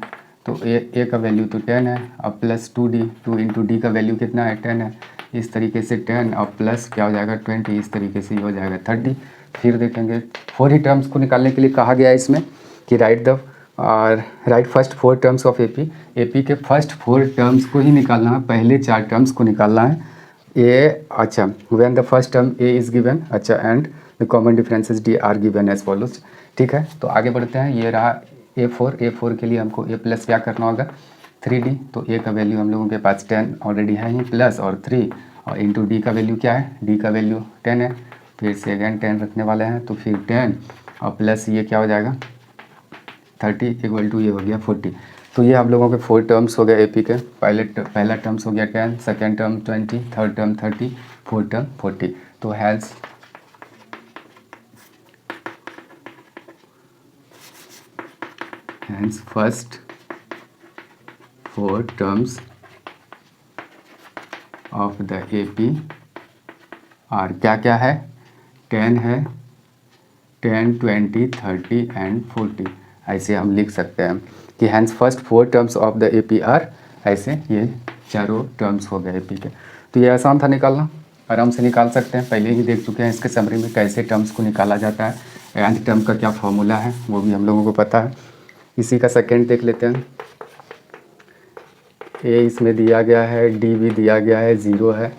तो ए का वैल्यू तो 10 है और +2D, 2 इंटू डी का वैल्यू कितना है 10 है, इस तरीके से 10 और प्लस क्या हो जाएगा 20, इस तरीके से ये हो जाएगा 30। फिर देखेंगे 4 ही टर्म्स को निकालने के लिए कहा गया है इसमें कि राइट द और right first 4 terms of AP. AP के फर्स्ट 4 टर्म्स को ही निकालना है, पहले 4 टर्म्स को निकालना है। ए अच्छा, when the first term a is given, अच्छा, and the common differences d are given as follows. ठीक है, तो आगे बढ़ते हैं। ये रहा A4 के लिए हमको ए प्लस क्या करना होगा 3D। तो ए का वैल्यू हम लोगों के पास 10 ऑलरेडी है ही, प्लस और 3 और इंटू डी का वैल्यू क्या है, डी का वैल्यू 10 है। फिर से अगेन 10 रखने वाले हैं, तो फिर 10 और प्लस ये क्या हो जाएगा 30 इक्वल टू ये हो गया 40। तो ये हम लोगों के 4 टर्म्स हो गए एपी के। पहला टर्म्स हो गया 10, second term 20, third term 30, fourth term 40। तो hence first 4 terms of the AP are क्या क्या है, 10 है, 10, 20, 30 एंड 40। ऐसे हम लिख सकते हैं कि hence first 4 terms of the AP are, ऐसे ये चारों टर्म्स हो गए एपी के। तो ये आसान था निकालना, आराम से निकाल सकते हैं। पहले ही देख चुके हैं इसके समरी में कैसे टर्म्स को निकाला जाता है, एंड टर्म का क्या फॉर्मूला है वो भी हम लोगों को पता है। इसी का सेकेंड देख लेते हैं। ए इसमें दिया गया है, डी भी दिया गया है, 0 है।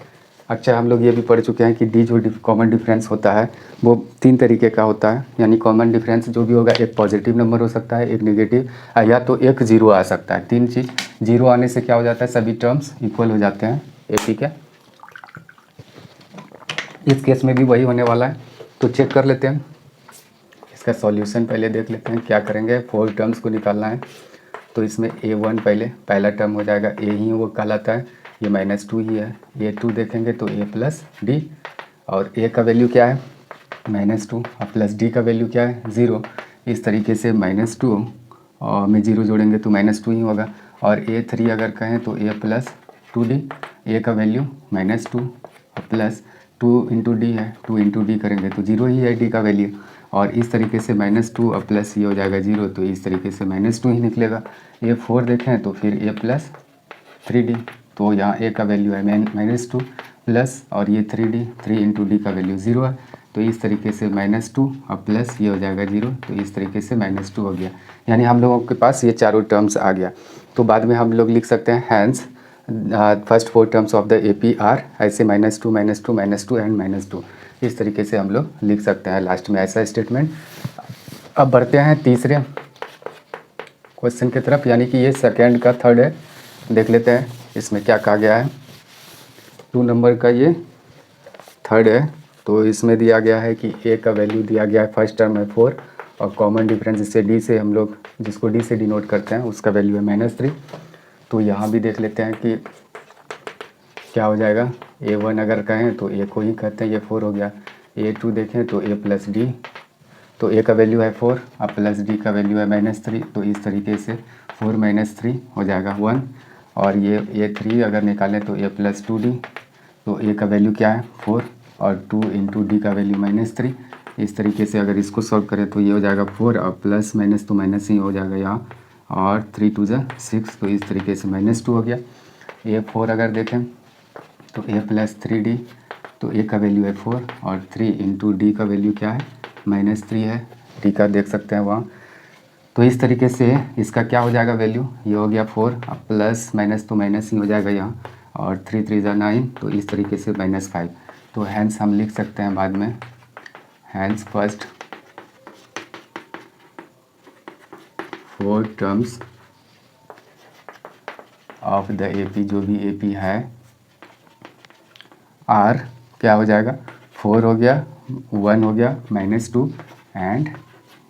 अच्छा, हम लोग ये भी पढ़ चुके हैं कि डी जो कॉमन डिफरेंस होता है वो 3 तरीके का होता है। यानी कॉमन डिफरेंस जो भी होगा, एक पॉजिटिव नंबर हो सकता है, एक नेगेटिव, या तो एक 0 आ सकता है। 3 चीज़ 0 आने से क्या हो जाता है, सभी टर्म्स इक्वल हो जाते हैं एपी के। इस केस में भी वही होने वाला है, तो चेक कर लेते हैं। इसका सॉल्यूशन पहले देख लेते हैं। क्या करेंगे, 4 टर्म्स को निकालना है। तो इसमें A1 पहला टर्म हो जाएगा, ए ही वो कहलाता है, ये -2 ही है। A2 देखेंगे तो A प्लस डी, और ए का वैल्यू क्या है -2 और प्लस डी का वैल्यू क्या है 0। इस तरीके से -2 और में 0 जोड़ेंगे तो -2 ही होगा। और A3 अगर कहें तो A प्लस 2D, ए का वैल्यू -2 और प्लस 2 इंटू डी है, 2 इंटू डी करेंगे तो 0 ही है डी का वैल्यू। और इस तरीके से -2 और प्लस ये हो जाएगा 0, तो इस तरीके से -2 ही निकलेगा। A4 देखें तो फिर A प्लस 3D, तो यहाँ ए का वैल्यू है -2 प्लस और ये 3D, 3 इंटू डी का वैल्यू 0 है। तो इस तरीके से -2 और प्लस ये हो जाएगा 0, तो इस तरीके से -2 हो गया। यानी हम लोगों के पास ये चारों टर्म्स आ गया। तो बाद में हम लोग लिख सकते हैं hence first 4 terms of the AP are, ऐसे -2 -2 -2 एंड -2, इस तरीके से हम लोग लिख सकते हैं लास्ट में ऐसा स्टेटमेंट। अब बढ़ते हैं तीसरे क्वेश्चन की तरफ, यानी कि ये सेकेंड का थर्ड है। देख लेते हैं इसमें क्या कहा गया है। 2 नंबर का ये थर्ड है। तो इसमें दिया गया है कि ए का वैल्यू दिया गया है, फर्स्ट टर्म है 4 और कॉमन डिफरेंस इससे डी से हम लोग जिसको डी से डिनोट करते हैं उसका वैल्यू है -3। तो यहाँ भी देख लेते हैं कि क्या हो जाएगा। A1 अगर कहें तो ए को ही कहते हैं, ये 4 हो गया। A2 देखें तो A प्लस डी, तो ए का वैल्यू है 4 और प्लस डी का वैल्यू है -3, तो इस तरीके से 4 - 3 हो जाएगा 1। और ये A3 अगर निकालें तो A प्लस 2D, तो ए का वैल्यू क्या है 4 और 2 इंटू डी का वैल्यू -3। इस तरीके से अगर इसको सॉल्व करें तो ये हो जाएगा 4 और प्लस माइनस तो माइनस ही हो जाएगा यहाँ, और 3 2 ज़ा 6, तो इस तरीके से -2 हो गया। A4 अगर देखें तो A प्लस 3D, तो ए का वैल्यू है 4 और 3 इंटू डी का वैल्यू क्या है -3 है, डी का देख सकते हैं वहाँ। तो इस तरीके से इसका क्या हो जाएगा वैल्यू, ये हो गया 4 और प्लस माइनस तो माइनस ही हो जाएगा यहाँ, और 3 3 ज़ा 9, तो इस तरीके से -5। तो हैंस हम लिख सकते हैं बाद में, hence first 4 terms of the AP, जो भी एपी है आर, क्या हो जाएगा 4 हो गया, 1 हो गया, -2 एंड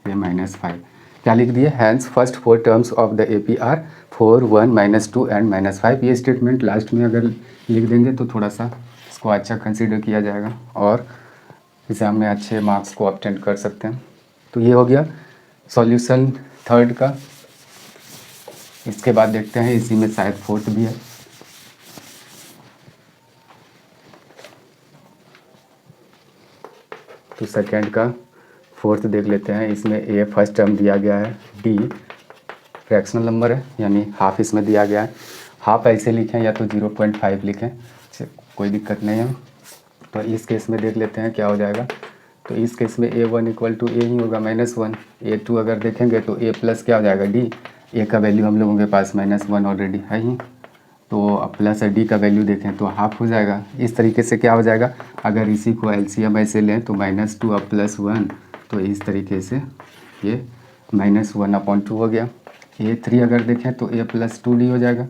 ये -5। क्या लिख दिए, hence first 4 terms of the AP are 4 1 -2 and -5। ये स्टेटमेंट लास्ट में अगर लिख देंगे तो थोड़ा सा इसको अच्छा कंसीडर किया जाएगा और एग्ज़ाम में अच्छे मार्क्स को ऑब्टेन कर सकते हैं। तो ये हो गया सॉल्यूशन थर्ड का। इसके बाद देखते हैं इसी में शायद फोर्थ भी है। तो सेकेंड का फोर्थ देख लेते हैं। इसमें ए फर्स्ट टर्म दिया गया है, डी फ्रैक्शनल नंबर है यानी हाफ इसमें दिया गया है। हाफ ऐसे लिखें या तो 0.5 लिखें, कोई दिक्कत नहीं है। तो इस केस में देख लेते हैं क्या हो जाएगा। तो इस केस में A1 इक्वल टू ए ही होगा -1। A2 अगर देखेंगे तो A प्लस क्या हो जाएगा D। A का वैल्यू हम लोगों के पास -1 ऑलरेडी है ही, तो अब प्लस D का वैल्यू देखें तो हाफ हो जाएगा। इस तरीके से क्या हो जाएगा, अगर इसी को LCM ऐसे लें तो -2 अब +1, तो इस तरीके से ये -1/2 हो गया। A3 अगर देखें तो A + 2D हो जाएगा।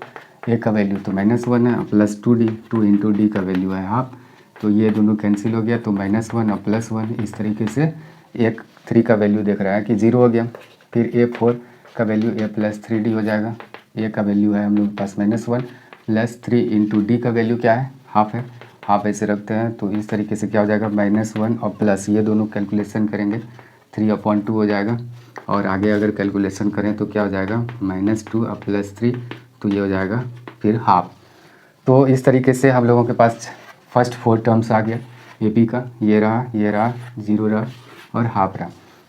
A का वैल्यू तो -1 है, प्लस 2D, 2 इंटू D का वैल्यू है हाफ, तो ये दोनों कैंसिल हो गया, तो -1 और +1। इस तरीके से A3 का वैल्यू देख रहा है कि 0 हो गया। फिर A4 का वैल्यू A + 3D हो जाएगा। A का वैल्यू है हम लोग के पास -1 प्लस 3 इंटू D का वैल्यू क्या है, हाफ है, हाफ ऐसे रखते हैं, तो इस तरीके से क्या हो जाएगा -1 और प्लस, ये दोनों कैलकुलेशन करेंगे 3/2 हो जाएगा। और आगे अगर कैलकुलेशन करें तो क्या हो जाएगा -2 और +3, तो ये हो जाएगा फिर हाफ। तो इस तरीके से हम लोगों के पास फर्स्ट 4 टर्म्स आ गया AP का, ये रहा, 0 रहा और हाफ रहा।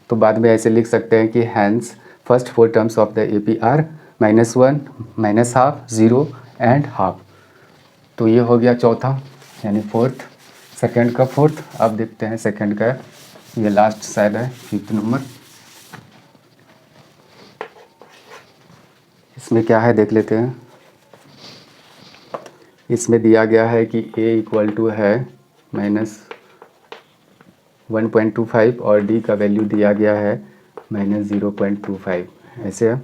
तो बाद में ऐसे लिख सकते हैं कि hence first 4 terms of the AP are -1, -half, 0 and half. तो ये हो गया चौथा यानी फोर्थ, सेकंड का फोर्थ। अब देखते हैं सेकंड का, ये लास्ट शायद है 5th नंबर। इसमें क्या है देख लेते हैं। इसमें दिया गया है कि A इक्वल टू है -1.25 और D का वैल्यू दिया गया है -0.25, ऐसे है।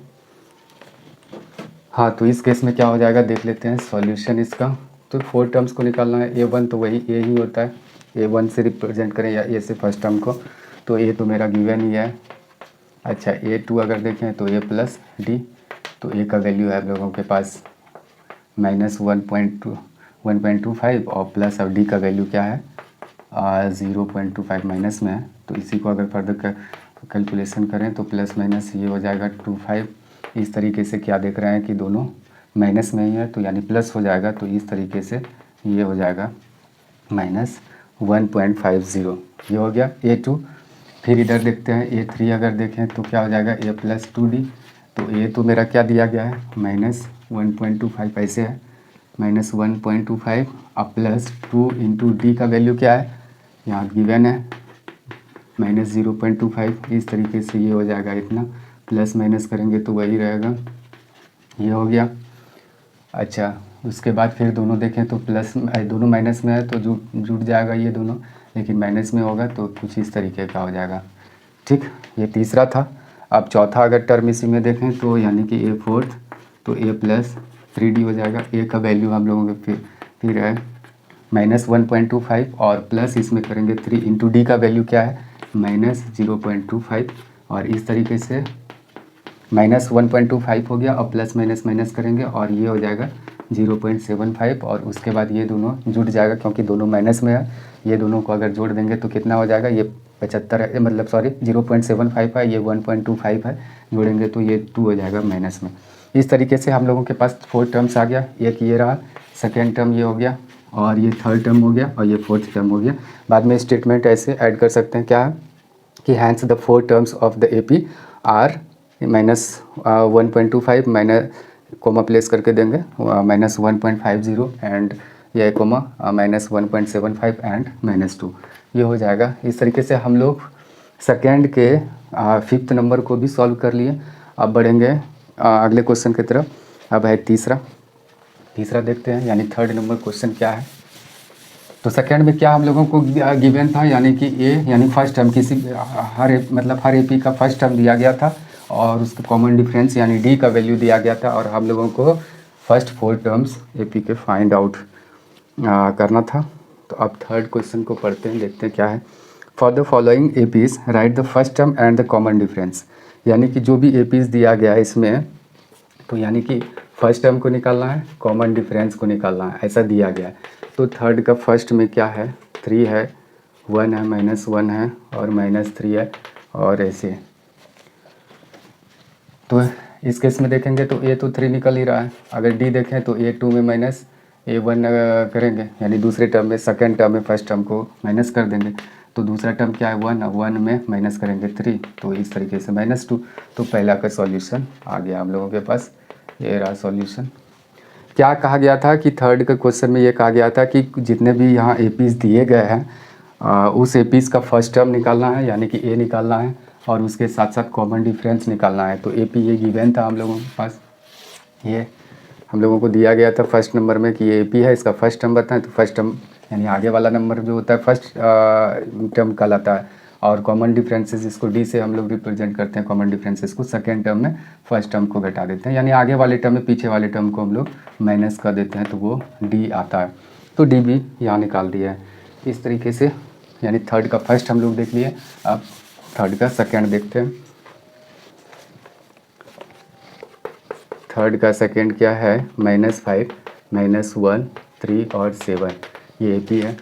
हाँ, तो इस केस में क्या हो जाएगा देख लेते हैं सॉल्यूशन इसका। तो 4 टर्म्स को निकालना है, A1 तो वही A ही होता है, A1 से रिप्रेजेंट करें या A से फर्स्ट टर्म को, तो A तो मेरा गिवन ही है। अच्छा, A2 अगर देखें तो A + D, तो A का वैल्यू है आप लोगों के पास -1.25 और प्लस अब D का वैल्यू क्या है 0.25 माइनस में है। तो इसी को अगर फर्दर कैलकुलेशन करें तो प्लस माइनस ये हो जाएगा 25। इस तरीके से क्या देख रहे हैं कि दोनों माइनस में ही है, तो यानी प्लस हो जाएगा, तो इस तरीके से ये हो जाएगा -1.50, ये हो गया A2। फिर इधर देखते हैं A3 अगर देखें तो क्या हो जाएगा A + 2D, तो A तो मेरा क्या दिया गया है -1.25 ऐसे है, -1.25 अब प्लस 2 इंटू D का वैल्यू क्या है यहाँ गिवन है -0.25। इस तरीके से ये हो जाएगा इतना, प्लस माइनस करेंगे तो वही रहेगा, ये हो गया। अच्छा, उसके बाद फिर दोनों देखें तो प्लस दोनों माइनस में है तो जुड़ जाएगा ये दोनों, लेकिन माइनस में होगा तो कुछ इस तरीके का हो जाएगा। ठीक, ये तीसरा था। अब चौथा अगर टर्म इसी में देखें तो यानी कि A4 तो A + 3D हो जाएगा। A का वैल्यू हम लोगों के फिर है -1.25 और प्लस इसमें करेंगे 3 इंटू D का वैल्यू क्या है -0.25, और इस तरीके से -1.25 हो गया और प्लस माइनस माइनस करेंगे और ये हो जाएगा 0.75, और उसके बाद ये दोनों जुड़ जाएगा क्योंकि दोनों माइनस में है। ये दोनों को अगर जोड़ देंगे तो कितना हो जाएगा, ये 75 है, मतलब सॉरी 0.75 है, ये 1.25 है, जोड़ेंगे तो ये 2 हो जाएगा माइनस में। इस तरीके से हम लोगों के पास 4 टर्म्स आ गया। एक ये रहा, सेकेंड टर्म ये हो गया, और ये थर्ड टर्म हो गया, और ये फोर्थ टर्म हो गया। बाद में स्टेटमेंट ऐसे ऐड कर सकते हैं क्या है कि hence the 4 terms of the AP are -1.25 minus comma place करके देंगे -1.50 एंड ये कोमा -1.75 एंड -2, ये हो जाएगा। इस तरीके से हम लोग सेकेंड के 5th नंबर को भी सॉल्व कर लिए। अब बढ़ेंगे अगले क्वेश्चन की तरफ। अब है तीसरा देखते हैं, यानी थर्ड नंबर क्वेश्चन क्या है। तो सेकेंड में क्या हम लोगों को गिवन था, यानी कि A यानी फर्स्ट टर्म किसी हर AP का फर्स्ट टर्म दिया गया था और उसका कॉमन डिफरेंस यानी D का वैल्यू दिया गया था, और हम लोगों को फर्स्ट 4 टर्म्स AP के फाइंड आउट करना था। तो अब थर्ड क्वेश्चन को पढ़ते हैं, देखते हैं क्या है। For the following APs right the first term and the common difference, यानी कि जो भी APs दिया गया है इसमें, तो यानी कि फर्स्ट टर्म को निकालना है, कॉमन डिफरेंस को निकालना है, ऐसा दिया गया है। तो थर्ड का फर्स्ट में क्या है 3 है, 1 है, -1 है और -3 है, और ऐसे। तो इस केस में देखेंगे तो A तो 3 निकल ही रहा है। अगर D देखें तो A2 में -A1 करेंगे, यानी दूसरे टर्म में, सेकेंड टर्म में फर्स्ट टर्म को माइनस कर देंगे, तो दूसरा टर्म क्या है 1 में माइनस करेंगे 3, तो इस तरीके से -2। तो पहला का सॉल्यूशन आ गया हम लोगों के पास, ये रहा सॉल्यूशन। क्या कहा गया था कि थर्ड के क्वेश्चन में ये कहा गया था कि जितने भी यहाँ APs दिए गए हैं उस एपीज़ का फर्स्ट टर्म निकालना है यानी कि ए निकालना है और उसके साथ साथ कॉमन डिफरेंस निकालना है। तो एपी ये गिवन था हम लोगों के पास, ये हम लोगों को दिया गया था फर्स्ट नंबर में कि ये एपी है, इसका फर्स्ट टर्म बताएं। तो फर्स्ट टर्म यानी आगे वाला नंबर जो होता है फर्स्ट टर्म कहलाता है और कॉमन डिफरेंसेस इसको डी से हम लोग रिप्रेजेंट करते हैं। कॉमन डिफरेंसेस को सेकेंड टर्म में फर्स्ट टर्म को घटा देते हैं, यानी आगे वाले टर्म में पीछे वाले टर्म को हम लोग माइनस कर देते हैं तो वो डी आता है। तो डी भी यहाँ निकाल दिया है इस तरीके से, यानी थर्ड का फर्स्ट हम लोग देख लिए, अब थर्ड का सेकेंड देखते हैं। थर्ड का सेकेंड क्या है, -5, -1, 3 और 7, ये एपी है।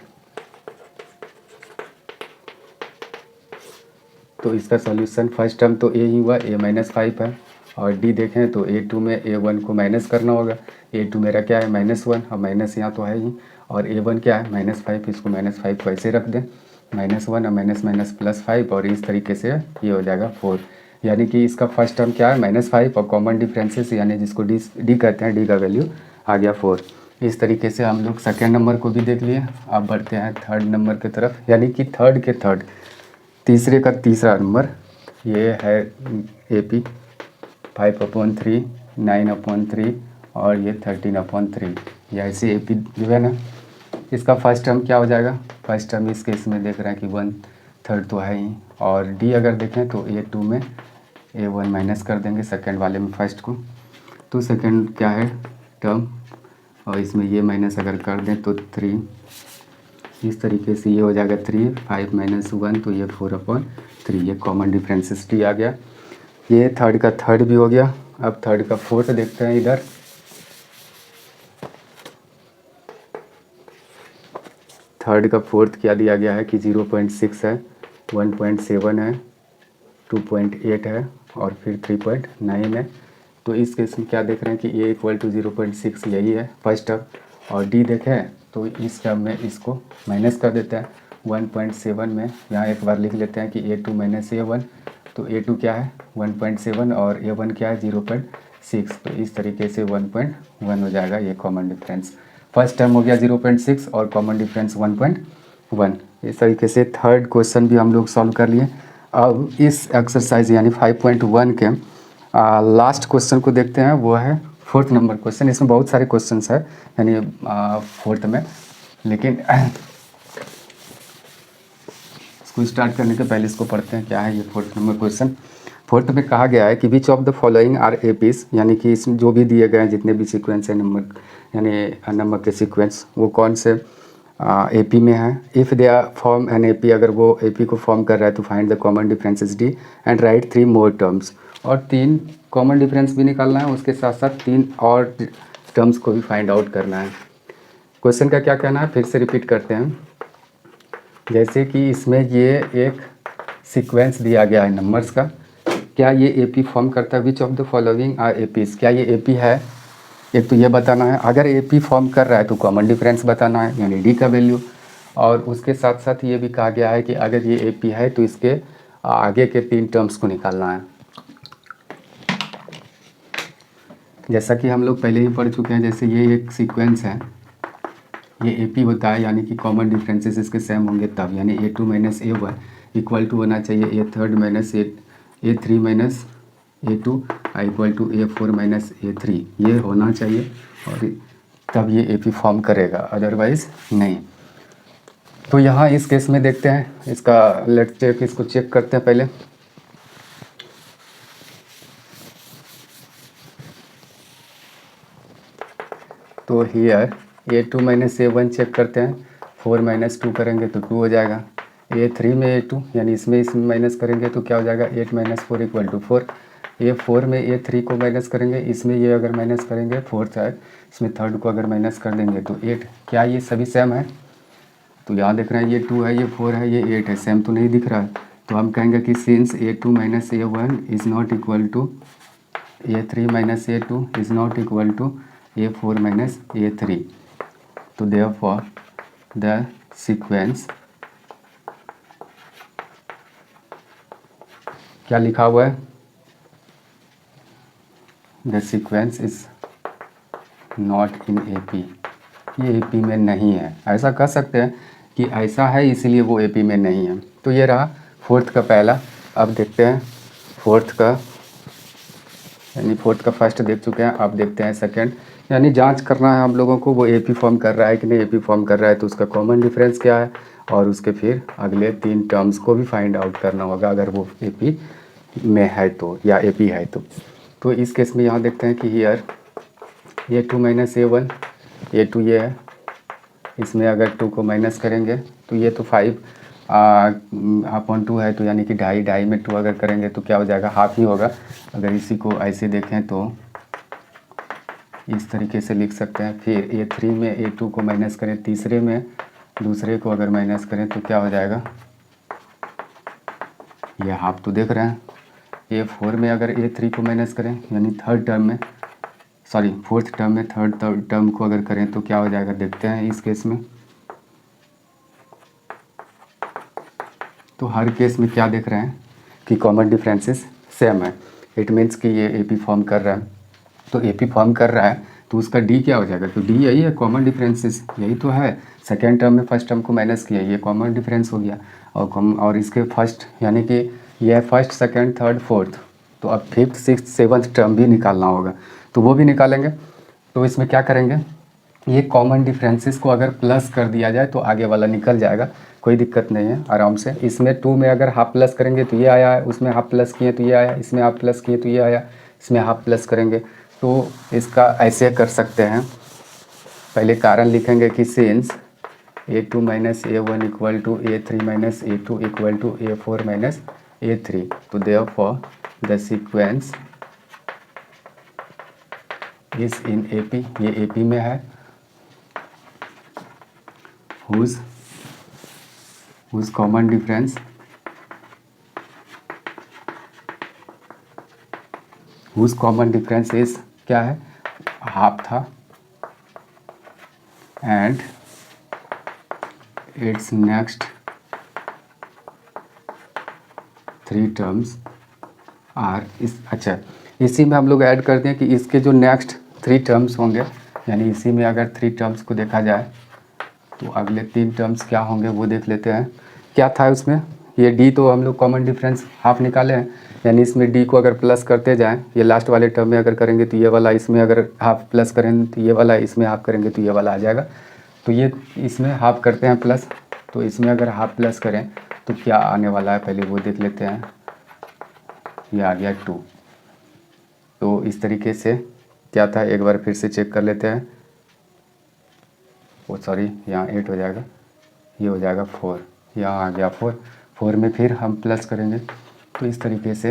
तो इसका सॉल्यूशन फर्स्ट टर्म तो ए ही हुआ, a -5 है और डी देखें तो a2 में a1 को माइनस करना होगा। a2 मेरा क्या है -1, अब माइनस यहाँ तो है ही, और a1 क्या है -5, इसको -5 को ऐसे रख दें, -1 और माइनस माइनस +5 और इस तरीके से ये हो जाएगा 4। यानी कि इसका फर्स्ट टर्म क्या है -5 और कॉमन डिफरेंसेस यानी जिसको डी कहते हैं, डी का वैल्यू आ गया 4। इस तरीके से हम लोग सेकेंड नंबर को भी देख लिए। अब बढ़ते हैं थर्ड नंबर की तरफ, यानी कि थर्ड के थर्ड, तीसरे का तीसरा नंबर ये है एपी 5/3, 9/3 और ये 13/3। ये ऐसे एपी जो है ना, इसका फर्स्ट टर्म क्या हो जाएगा, फर्स्ट टर्म इस केस में देख रहे हैं कि 1/3 तो है ही, और डी अगर देखें तो a2 में a1 माइनस कर देंगे सेकंड वाले में फर्स्ट को, तो सेकंड क्या है टर्म, और इसमें ये माइनस अगर कर दें तो 3, इस तरीके से ये हो जाएगा 3, 5 - 1 तो ये 4/3, ये कॉमन डिफरेंसेस डी आ गया। ये थर्ड का थर्ड भी हो गया। अब थर्ड का फोर्थ देखते हैं इधर। थर्ड का फोर्थ क्या दिया गया है कि 0.6 है, 1.7 है, 2.8 है और फिर 3.9 है। तो इस केस में क्या देख रहे हैं कि a = 0.6 यही है फर्स्ट टर्म, और डी देखें तो इस टर्म में इसको माइनस कर देते हैं 1.7 में। यहाँ एक बार लिख लेते हैं कि a2 - a1, तो a2 क्या है 1.7 और a1 क्या है 0.6, तो इस तरीके से 1.1 हो जाएगा ये कॉमन डिफरेंस। फर्स्ट टर्म हो गया 0.6 और कॉमन डिफरेंस 1.1। इस तरीके से थर्ड क्वेश्चन भी हम लोग सॉल्व कर लिए। अब इस एक्सरसाइज यानी 5.1 के लास्ट क्वेश्चन को देखते हैं, वो है फोर्थ नंबर क्वेश्चन। इसमें बहुत सारे क्वेश्चंस है यानी फोर्थ में, लेकिन इसको स्टार्ट करने के पहले इसको पढ़ते हैं क्या है ये फोर्थ नंबर क्वेश्चन। फोर्थ में कहा गया है कि which of the following are APs, यानी कि इसमें जो भी दिए गए हैं जितने भी सीक्वेंस है नंबर, यानी नंबर के सीक्वेंस, वो कौन से एपी में है। If they are form an AP, अगर वो एपी को फॉर्म कर रहा है तो find the common differences D and write 3 more terms, और 3 कॉमन डिफरेंस भी निकालना है, उसके साथ साथ 3 और टर्म्स को भी फाइंड आउट करना है। क्वेश्चन का क्या कहना है फिर से रिपीट करते हैं। जैसे कि इसमें ये एक सीक्वेंस दिया गया है नंबर्स का, क्या ये एपी फॉर्म करता है, which of the following are APs, क्या ये एपी है, एक तो ये बताना है। अगर एपी फॉर्म कर रहा है तो कॉमन डिफरेंस बताना है यानी डी का वैल्यू, और उसके साथ साथ ये भी कहा गया है कि अगर ये एपी है तो इसके आगे के 3 टर्म्स को निकालना है। जैसा कि हम लोग पहले ही पढ़ चुके हैं, जैसे ये एक सीक्वेंस है, ये एपी होता है यानी कि कॉमन डिफरेंसेस इसके सेम होंगे तब, यानी a2 - a1 इक्वल टू होना चाहिए a3 - a2 equal to a4 - a3, ये होना चाहिए और तब ये एपी फॉर्म करेगा, अदरवाइज़ नहीं। तो यहाँ इस केस में देखते हैं इसका, लेट्स चेक, इसको चेक करते हैं पहले। तो हियर a2 - a1 चेक करते हैं, 4 - 2 करेंगे तो 2 हो जाएगा। a3 में a2 यानी इसमें माइनस करेंगे तो क्या हो जाएगा 8 - 4 = 4। a4 में a3 को माइनस करेंगे, इसमें ये अगर माइनस करेंगे फोर्थ है, इसमें थर्ड को अगर माइनस कर देंगे तो 8। क्या ये सभी सेम है, तो यहाँ देख रहे हैं ये 2 है, ये 4 है, ये 8 है, सेम तो नहीं दिख रहा है। तो हम कहेंगे कि since a2 - a1 is not equal to a3 - a2 is not equal to a4 - a3, तो therefore the sequence, क्या लिखा हुआ है, the sequence is not in AP, ये AP में नहीं है। ऐसा कह सकते हैं कि ऐसा है इसलिए वो एपी में नहीं है। तो ये रहा फोर्थ का पहला। अब देखते हैं फोर्थ का, यानी फोर्थ का फर्स्ट देख चुके हैं, अब देखते हैं सेकंड। यानी जांच करना है हम लोगों को वो एपी फॉर्म कर रहा है कि नहीं। एपी फॉर्म कर रहा है तो उसका कॉमन डिफरेंस क्या है, और उसके फिर अगले 3 टर्म्स को भी फाइंड आउट करना होगा अगर वो एपी में है तो, या एपी है तो इस केस में यहाँ देखते हैं कि हियर ये 2 माइनस A1, A2 ये है, इसमें अगर 2 को माइनस करेंगे तो ये तो 5 अपॉन 2 है, तो यानी कि ढाई में 2 अगर करेंगे तो क्या हो जाएगा, हाफ ही होगा। अगर इसी को ऐसे देखें तो इस तरीके से लिख सकते हैं। फिर A3 में A2 को माइनस करें, तीसरे में दूसरे को अगर माइनस करें तो क्या हो जाएगा, ये हाफ तो देख रहे हैं। A4 में अगर A3 को माइनस करें, यानी थर्ड टर्म में, सॉरी फोर्थ टर्म में थर्ड टर्म को अगर करें तो क्या हो जाएगा, देखते हैं इस केस में। तो हर केस में क्या देख रहे हैं कि कॉमन डिफरेंसेस सेम है। इट मीन्स कि ये एपी फॉर्म कर रहा है। तो एपी फॉर्म कर रहा है तो उसका डी क्या हो जाएगा, तो डी यही है, कॉमन डिफरेंसेस यही तो है। सेकेंड टर्म में फर्स्ट टर्म को माइनस किया, ये कॉमन डिफरेंस हो गया। और इसके फर्स्ट यानी कि ये है फर्स्ट सेकेंड थर्ड फोर्थ, तो अब फिफ्थ सिक्स्थ सेवन्थ टर्म भी निकालना होगा, तो वो भी निकालेंगे। तो इसमें क्या करेंगे, ये कॉमन डिफरेंसेस को अगर प्लस कर दिया जाए तो आगे वाला निकल जाएगा, कोई दिक्कत नहीं है, आराम से। इसमें 2 में अगर हाफ प्लस करेंगे तो ये आया है, उसमें हाफ प्लस किए तो ये आया, इसमें हाफ प्लस किए तो ये आया, इसमें हाफ प्लस करेंगे तो इसका ऐसे कर सकते हैं। पहले कारण लिखेंगे कि since A2 minus A1 equal to A3 minus A2 equal to A4 minus A3, तो therefore the sequence is in AP, ये AP में है, whose common difference is क्या है, हाफ था, and its next 3 terms are अच्छा, इसी में हम लोग ऐड कर दें कि इसके जो नेक्स्ट 3 टर्म्स होंगे, यानी इसी में अगर 3 टर्म्स को देखा जाए तो अगले 3 टर्म्स क्या होंगे वो देख लेते हैं। क्या था उसमें, ये डी तो हम लोग कॉमन डिफरेंस हाफ निकाले हैं, यानी इसमें डी को अगर प्लस करते जाएं, ये लास्ट वाले टर्म में अगर करेंगे तो ये वाला, इसमें अगर हाफ प्लस करें तो ये वाला, इसमें हाफ करेंगे तो ये वाला आ जाएगा। तो ये इसमें हाफ करते हैं प्लस, तो इसमें अगर हाफ प्लस करें तो क्या आने वाला है पहले वो देख लेते हैं। ये आ गया 2। तो इस तरीके से क्या था, एक बार फिर से चेक कर लेते हैं। वो सॉरी, यहाँ 8 हो जाएगा, ये हो जाएगा 4, यहाँ आ गया 4 में फिर हम प्लस करेंगे तो इस तरीके से,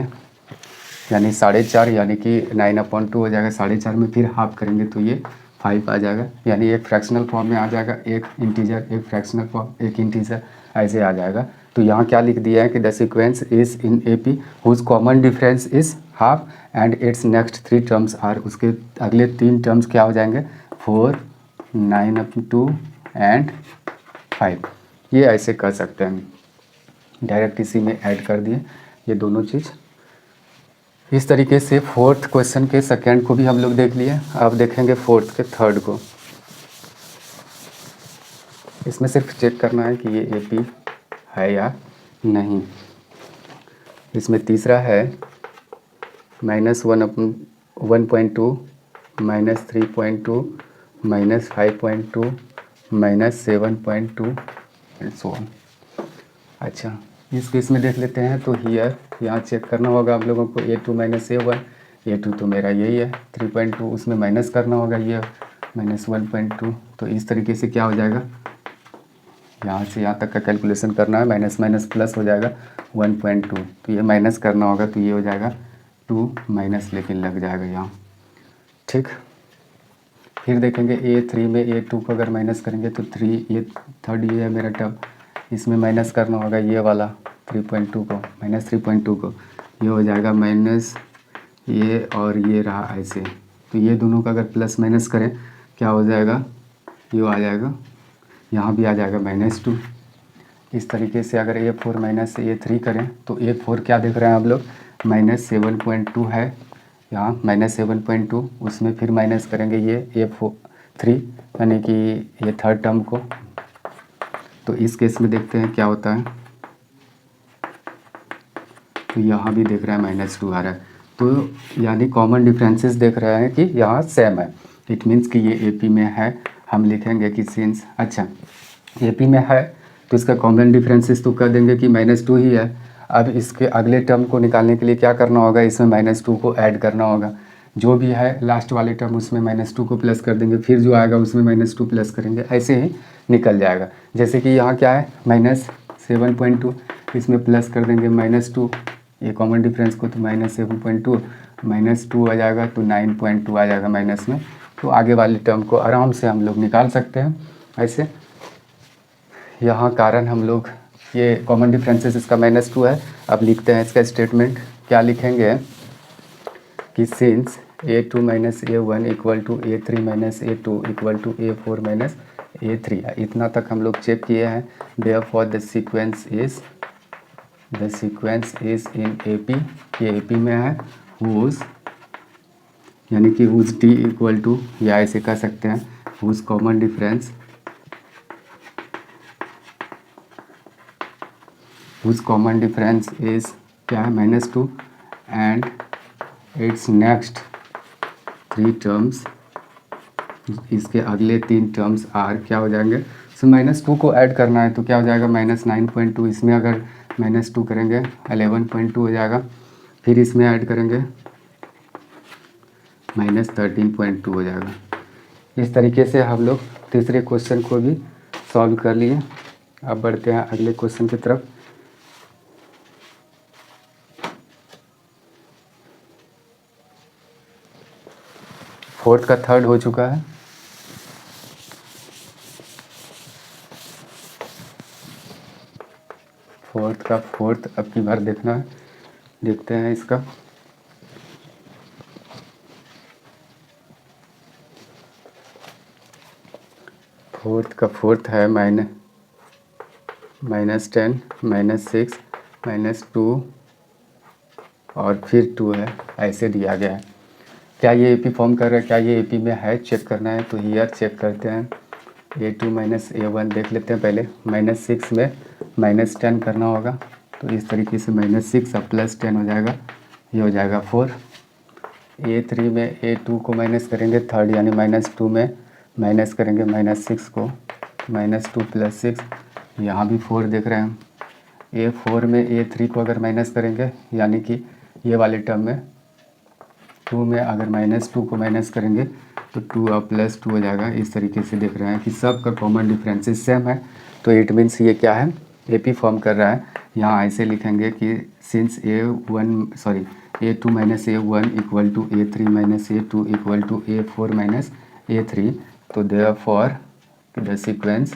यानी 4.5, यानी कि 9/2 हो जाएगा। 4.5 में फिर हाफ करेंगे तो ये 5 आ जाएगा, यानी एक फ्रैक्शनल फॉर्म में आ जाएगा, एक इंटीजर, एक फ्रैक्शनल फॉर्म, एक इंटीजर, ऐसे आ जाएगा। तो यहाँ क्या लिख दिया है कि the sequence is in AP whose common difference is half and its next 3 terms are, उसके अगले 3 टर्म्स क्या हो जाएंगे, 4, 9/2 एंड 5। ये ऐसे कर सकते हैं, डायरेक्ट इसी में ऐड कर दिए ये दोनों चीज़। इस तरीके से फोर्थ क्वेश्चन के सेकंड को भी हम लोग देख लिए। अब देखेंगे फोर्थ के थर्ड को। इसमें सिर्फ चेक करना है कि ये AP है या नहीं। इसमें तीसरा है -1/1.2 -3.2 -5.2 -7.2 एंड सो ऑन। अच्छा, इस केस में देख लेते हैं। तो हियर यहाँ चेक करना होगा आप लोगों को, A2 माइनस A1, A2 तो मेरा यही है 3.2, उसमें माइनस करना होगा ये -1.2। तो इस तरीके से क्या हो जाएगा, यहाँ से यहाँ तक का कैलकुलेशन करना है, माइनस माइनस प्लस हो जाएगा 1.2, तो ये माइनस करना होगा तो ये हो जाएगा 2 माइनस, लेकिन लग जाएगा यहाँ, ठीक। फिर देखेंगे A3 में A2 को अगर माइनस करेंगे तो 3, ये थर्ड ये है मेरा टर्म, इसमें माइनस करना होगा ये वाला 3.2 को, -3.2 को, ये हो जाएगा माइनस ये, और ये रहा ऐसे। तो ये दोनों का अगर प्लस माइनस करें क्या हो जाएगा, ये आ जाएगा, यहाँ भी आ जाएगा -2। इस तरीके से अगर A4 माइनस A3 करें तो A4 क्या देख रहे हैं आप लोग, -7.2 है, यहाँ -7.2, उसमें फिर माइनस करेंगे ये A3, यानी कि ये थर्ड टर्म को, तो इस केस में देखते हैं क्या होता है। तो यहाँ भी देख रहा है -2 आ रहा है, तो यानी कॉमन डिफरेंसेस देख रहे हैं कि यहाँ सेम है। इट मीन्स कि ये AP में है। हम लिखेंगे कि सिंस, अच्छा AP में है तो इसका कॉमन डिफरेंसेस तो कर देंगे कि -2 ही है। अब इसके अगले टर्म को निकालने के लिए क्या करना होगा, इसमें -2 को ऐड करना होगा। जो भी है लास्ट वाले टर्म उसमें -2 को प्लस कर देंगे, फिर जो आएगा उसमें -2 प्लस करेंगे, ऐसे ही निकल जाएगा। जैसे कि यहाँ क्या है -7.2, इसमें प्लस कर देंगे -2, ये कॉमन डिफरेंस को, तो -7.2 -2 आ जाएगा तो 9.2 आ जाएगा माइनस में। तो आगे वाले टर्म को आराम से हम लोग निकाल सकते हैं ऐसे। यहाँ कारण हम लोग ये कॉमन डिफरेंसेस इसका -2 है। अब लिखते हैं इसका स्टेटमेंट। क्या लिखेंगे कि since A2 - A1 equal to A3 - A2 equal to A4 - A3, इतना तक हम लोग चेक किए हैं। Therefore the sequence is in AP, ये AP में है। हुज यानी कि हुज T इक्वल टू, या ऐसे कह सकते हैं हुज कॉमन डिफरेंस इज क्या है -2 एंड इट्स नेक्स्ट 3 टर्म्स, इसके अगले 3 टर्म्स आर क्या हो जाएंगे। सो -2 को ऐड करना है तो क्या हो जाएगा -9.2, इसमें अगर -2 करेंगे 11.2 हो जाएगा, फिर इसमें ऐड करेंगे -13.2 हो जाएगा। इस तरीके से हम लोग तीसरे क्वेश्चन को भी सॉल्व कर लिए। अब बढ़ते हैं अगले क्वेश्चन की तरफ। फोर्थ का थर्ड हो चुका है। फोर्थ का फोर्थ अब की बार देखना है, देखते हैं इसका। फोर्थ का फोर्थ है -10 -6 -2 और फिर 2 है, ऐसे दिया गया है। क्या ये AP फॉर्म कर रहा है, क्या ये AP में है, चेक करना है। तो हियर चेक करते हैं। A2 - A1 देख लेते हैं पहले। -6 में -10 करना होगा, तो इस तरीके से -6 अब +10 हो जाएगा, ये हो जाएगा 4। A3 में A2 को माइनस करेंगे थर्ड, यानी -2 में माइनस करेंगे -6 को, -2 + 6, यहाँ भी 4 देख रहे हैं हम। A4 में A3 को अगर माइनस करेंगे, यानी कि ये वाले टर्म में 2 में अगर -2 को माइनस करेंगे तो 2 और +2 हो जाएगा। इस तरीके से देख रहे हैं कि सब का कॉमन डिफरेंसेस सेम है, तो इट मीन्स ये क्या है, AP फॉर्म कर रहा है। यहाँ ऐसे लिखेंगे कि since A2 - A1 equal to A3 - A2 equal to A4 - A3, तो therefore the sequence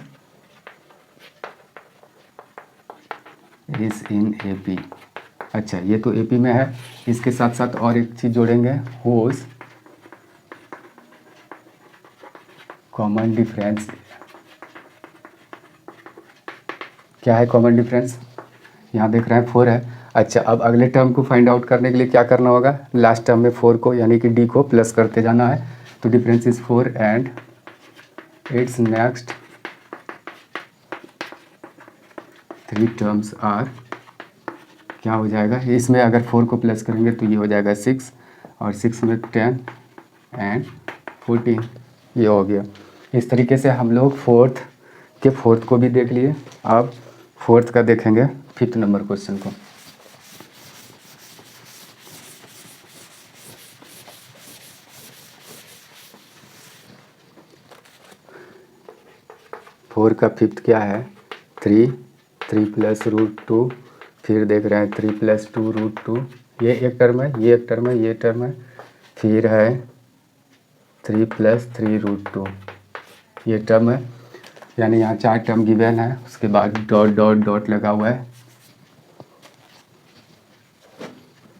is in AP। अच्छा, ये तो AP में है। इसके साथ साथ और एक चीज़ जोड़ेंगे, हुज कॉमन डिफरेंस। क्या है कॉमन डिफरेंस, यहाँ देख रहे हैं 4 है। अच्छा, अब अगले टर्म को फाइंड आउट करने के लिए क्या करना होगा, लास्ट टर्म में 4 को यानी कि D को प्लस करते जाना है। तो difference is 4 and its next 3 terms are क्या हो जाएगा, इसमें अगर 4 को प्लस करेंगे तो ये हो जाएगा 6, और 6 में 10 एंड 14, ये हो गया। इस तरीके से हम लोग फोर्थ को भी देख लिए। अब फोर्थ का देखेंगे 5th नंबर क्वेश्चन को। फोर का 5th क्या है, 3 + √2, फिर देख रहे हैं 3 + 2 √2, ये एक टर्म है, ये एक टर्म है, ये टर्म है, फिर है 3 + 3 √2, ये टर्म है। यानी यहाँ 4 टर्म गिवन है, उसके बाद डॉट डॉट डॉट लगा हुआ है।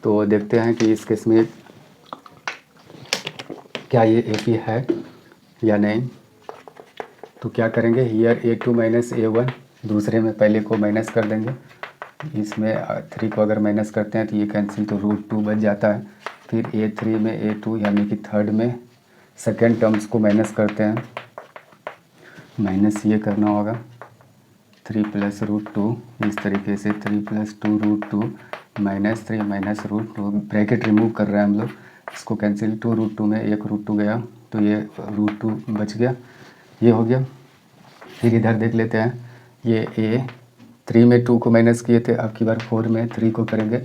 तो देखते हैं कि इस केस में क्या ये AP है या नहीं। तो क्या करेंगे, हियर A2 - A1, दूसरे में पहले को माइनस कर देंगे। इसमें 3 को अगर माइनस करते हैं तो ये कैंसिल, तो √2 बच जाता है। फिर A3 में A2 यानी कि थर्ड में सेकेंड टर्म्स को माइनस करते हैं, माइनस ये करना होगा 3+√2, इस तरीके से 3+2√2 -3 -√2, ब्रैकेट रिमूव कर रहे हैं हम लोग, इसको कैंसिल, 2√2 में एक √2 गया तो ये √2 बच गया, ये हो गया। फिर इधर देख लेते हैं, ये ए 3 में 2 को माइनस किए थे, अब की बार 4 में 3 को करेंगे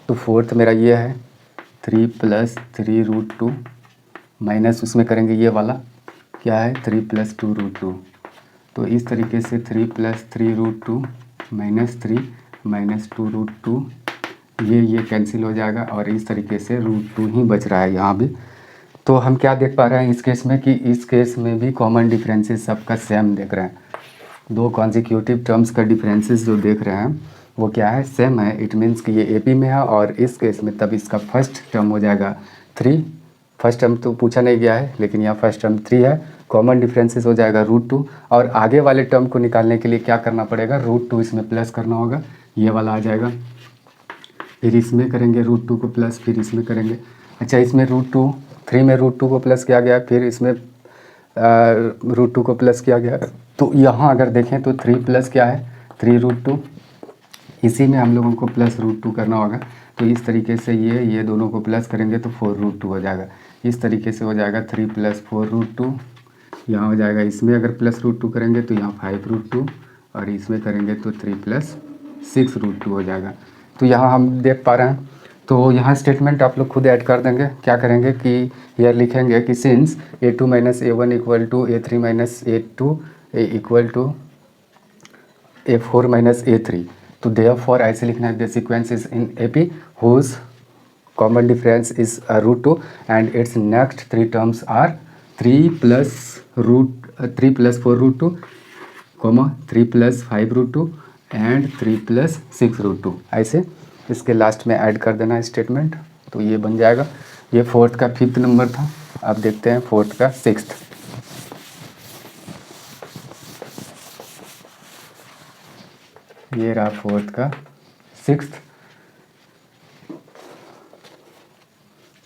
तो फोर्थ मेरा ये है 3+3√2 माइनस उसमें करेंगे ये वाला क्या है 3+2√2, तो इस तरीके से 3+3√2 -3 -2√2, ये कैंसिल हो जाएगा और इस तरीके से √2 ही बच रहा है यहाँ भी। तो हम क्या देख पा रहे हैं इस केस में कि इस केस में भी कॉमन डिफरेंसेस सबका सेम देख रहे हैं, दो कॉन्जिक्यूटिव टर्म्स का डिफरेंसेस जो देख रहे हैं वो क्या है, सेम है। इट मीन्स कि ये एपी में है और इस केस में तब इसका फर्स्ट टर्म हो जाएगा 3, फर्स्ट टर्म तो पूछा नहीं गया है लेकिन यहाँ फर्स्ट टर्म 3 है, कॉमन डिफरेंसेस हो जाएगा √2 और आगे वाले टर्म को निकालने के लिए क्या करना पड़ेगा, √2 इसमें प्लस करना होगा, ये वाला आ जाएगा, फिर इसमें करेंगे √2 को प्लस, फिर इसमें करेंगे, अच्छा इसमें √2 3 में √2 को प्लस किया गया, फिर इसमें √2 को प्लस किया गया, तो यहाँ अगर देखें तो 3 प्लस क्या है 3√2, इसी में हम लोगों को प्लस √2 करना होगा, तो इस तरीके से ये दोनों को प्लस करेंगे तो 4√2 हो जाएगा, इस तरीके से हो जाएगा 3 + 4√2, यहाँ हो जाएगा, इसमें अगर प्लस √2 करेंगे तो यहाँ 5√2 और इसमें करेंगे तो 3 + 6√2 हो जाएगा। तो यहाँ हम देख पा रहे हैं, तो यहाँ स्टेटमेंट आप लोग खुद ऐड कर देंगे, क्या करेंगे कि यह लिखेंगे कि since a2 - a1 = a3 - a2 = a4 - a3, तो देयरफॉर ऐसे लिखना है the sequence is in AP whose common difference is √2 and its next 3 terms are 3 + 4√2, 3 + 5√2 and 3 + 6√2, ऐसे इसके लास्ट में ऐड कर देना स्टेटमेंट, तो ये बन जाएगा। ये फोर्थ का 5th नंबर था, अब देखते हैं फोर्थ का 6th। ये रहा फोर्थ का 6th।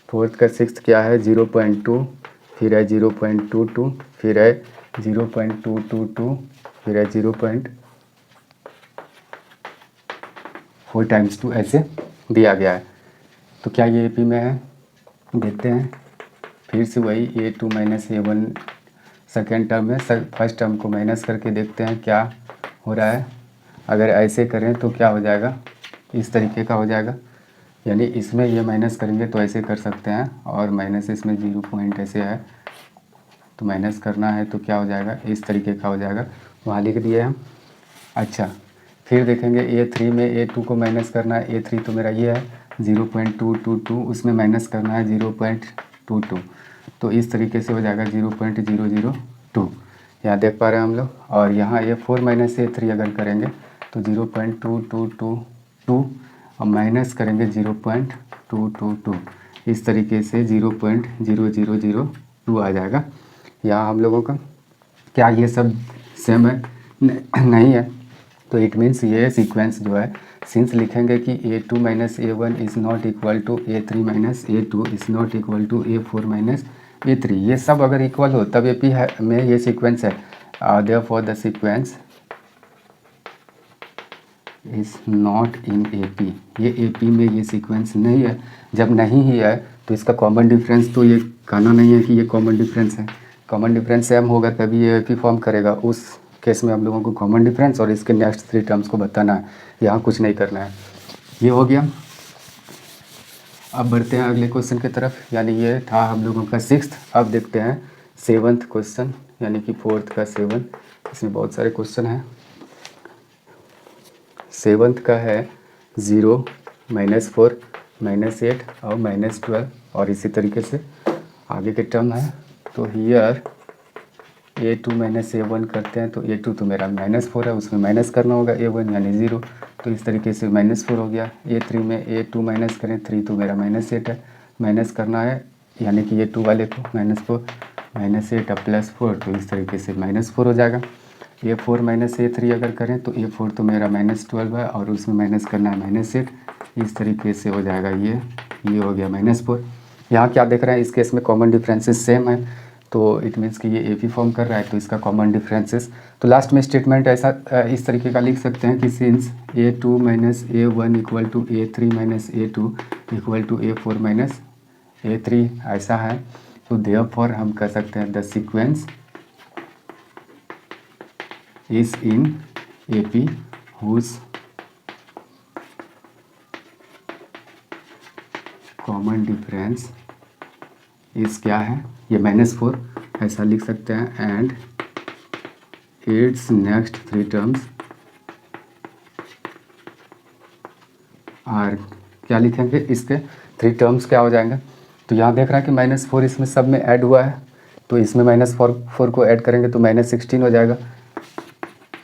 फोर्थ का 6th क्या है 0.2, फिर है 0.22, फिर है 0.222, फिर है 0.4 × 2 ऐसे दिया गया है। तो क्या ये एपी में है, देखते हैं, फिर से वही a2 - a1 सेकेंड टर्म है, फर्स्ट टर्म को माइनस करके देखते हैं क्या हो रहा है। अगर ऐसे करें तो क्या हो जाएगा, इस तरीके का हो जाएगा, यानी इसमें ये माइनस करेंगे तो ऐसे कर सकते हैं, और माइनस इसमें 0 पॉइंट ऐसे है तो माइनस करना है तो क्या हो जाएगा, इस तरीके का हो जाएगा, वहाँ लिख दिए हम। अच्छा फिर देखेंगे a3 में a2 को माइनस करना है, a3 तो मेरा ये है 0.222, उसमें माइनस करना है 0.22, तो इस तरीके से हो जाएगा 0.002, यहाँ देख पा रहे हैं हम लोग। और यहाँ a4 - a3 अगर करेंगे तो 0.2222 और माइनस करेंगे 0.222, इस तरीके से 0.0002 आ जाएगा। यहाँ हम लोगों का क्या ये सब सेम है, नहीं है, तो इट मीन्स ये सीक्वेंस जो है, सिंस लिखेंगे कि a2 - a1 is not equal to a3 - a2 is not equal to a4 - a3, ये सब अगर इक्वल हो तब एपी है में ये सीक्वेंस है, therefore the sequence is not in AP, ये एपी में ये सीक्वेंस नहीं है। जब नहीं ही है तो इसका कॉमन डिफरेंस तो ये कहना नहीं है कि ये कॉमन डिफरेंस है, कॉमन डिफरेंस सेम होगा तभी ये एपी फॉर्म करेगा, उस केस में हम लोगों को कॉमन डिफरेंस और इसके नेक्स्ट 3 टर्म्स को बताना है, यहाँ कुछ नहीं करना है। ये हो गया। अब बढ़ते हैं अगले क्वेश्चन की तरफ, यानी ये था हम लोगों का 6th। अब देखते हैं 7th क्वेश्चन, यानी कि फोर्थ का 7, इसमें बहुत सारे क्वेश्चन हैं। 7th का है 0 - 4 - 8 और -12, और इसी तरीके से आगे के टर्म है। तो हियर a2 - a1 करते हैं, तो a2 तो मेरा -4 है, उसमें माइनस करना होगा a1 यानी 0, तो इस तरीके से -4 हो गया। a3 में a2 माइनस करें, 3 तो मेरा -8 है, माइनस करना है यानी कि a2 वाले को -4 -8 +4, तो इस तरीके से -4 हो जाएगा। a4 - a3 अगर करें तो a4 तो मेरा -12 है और उसमें माइनस करना है -8, इस तरीके से हो जाएगा, ये हो गया -4। यहाँ क्या देख रहे हैं, इस केस में कॉमन डिफरेंसेस सेम है, तो इट मीन्स कि ये ए पी फॉर्म कर रहा है, तो इसका कॉमन डिफरेंसेस। तो लास्ट में स्टेटमेंट ऐसा इस तरीके का लिख सकते हैं कि since A2 minus A1 equal to A3 minus A2 equal to A4 minus A3 ऐसा है। तो देयरफॉर हम कह सकते हैं the sequence is in AP whose common difference इस क्या है, ये -4 ऐसा लिख सकते हैं। And its next 3 terms are, क्या लिखेंगे, इसके 3 टर्म्स क्या हो जाएंगे। तो यहाँ देख रहा है कि -4 इसमें सब में ऐड हुआ है, तो इसमें -4 को ऐड करेंगे तो -16 हो जाएगा,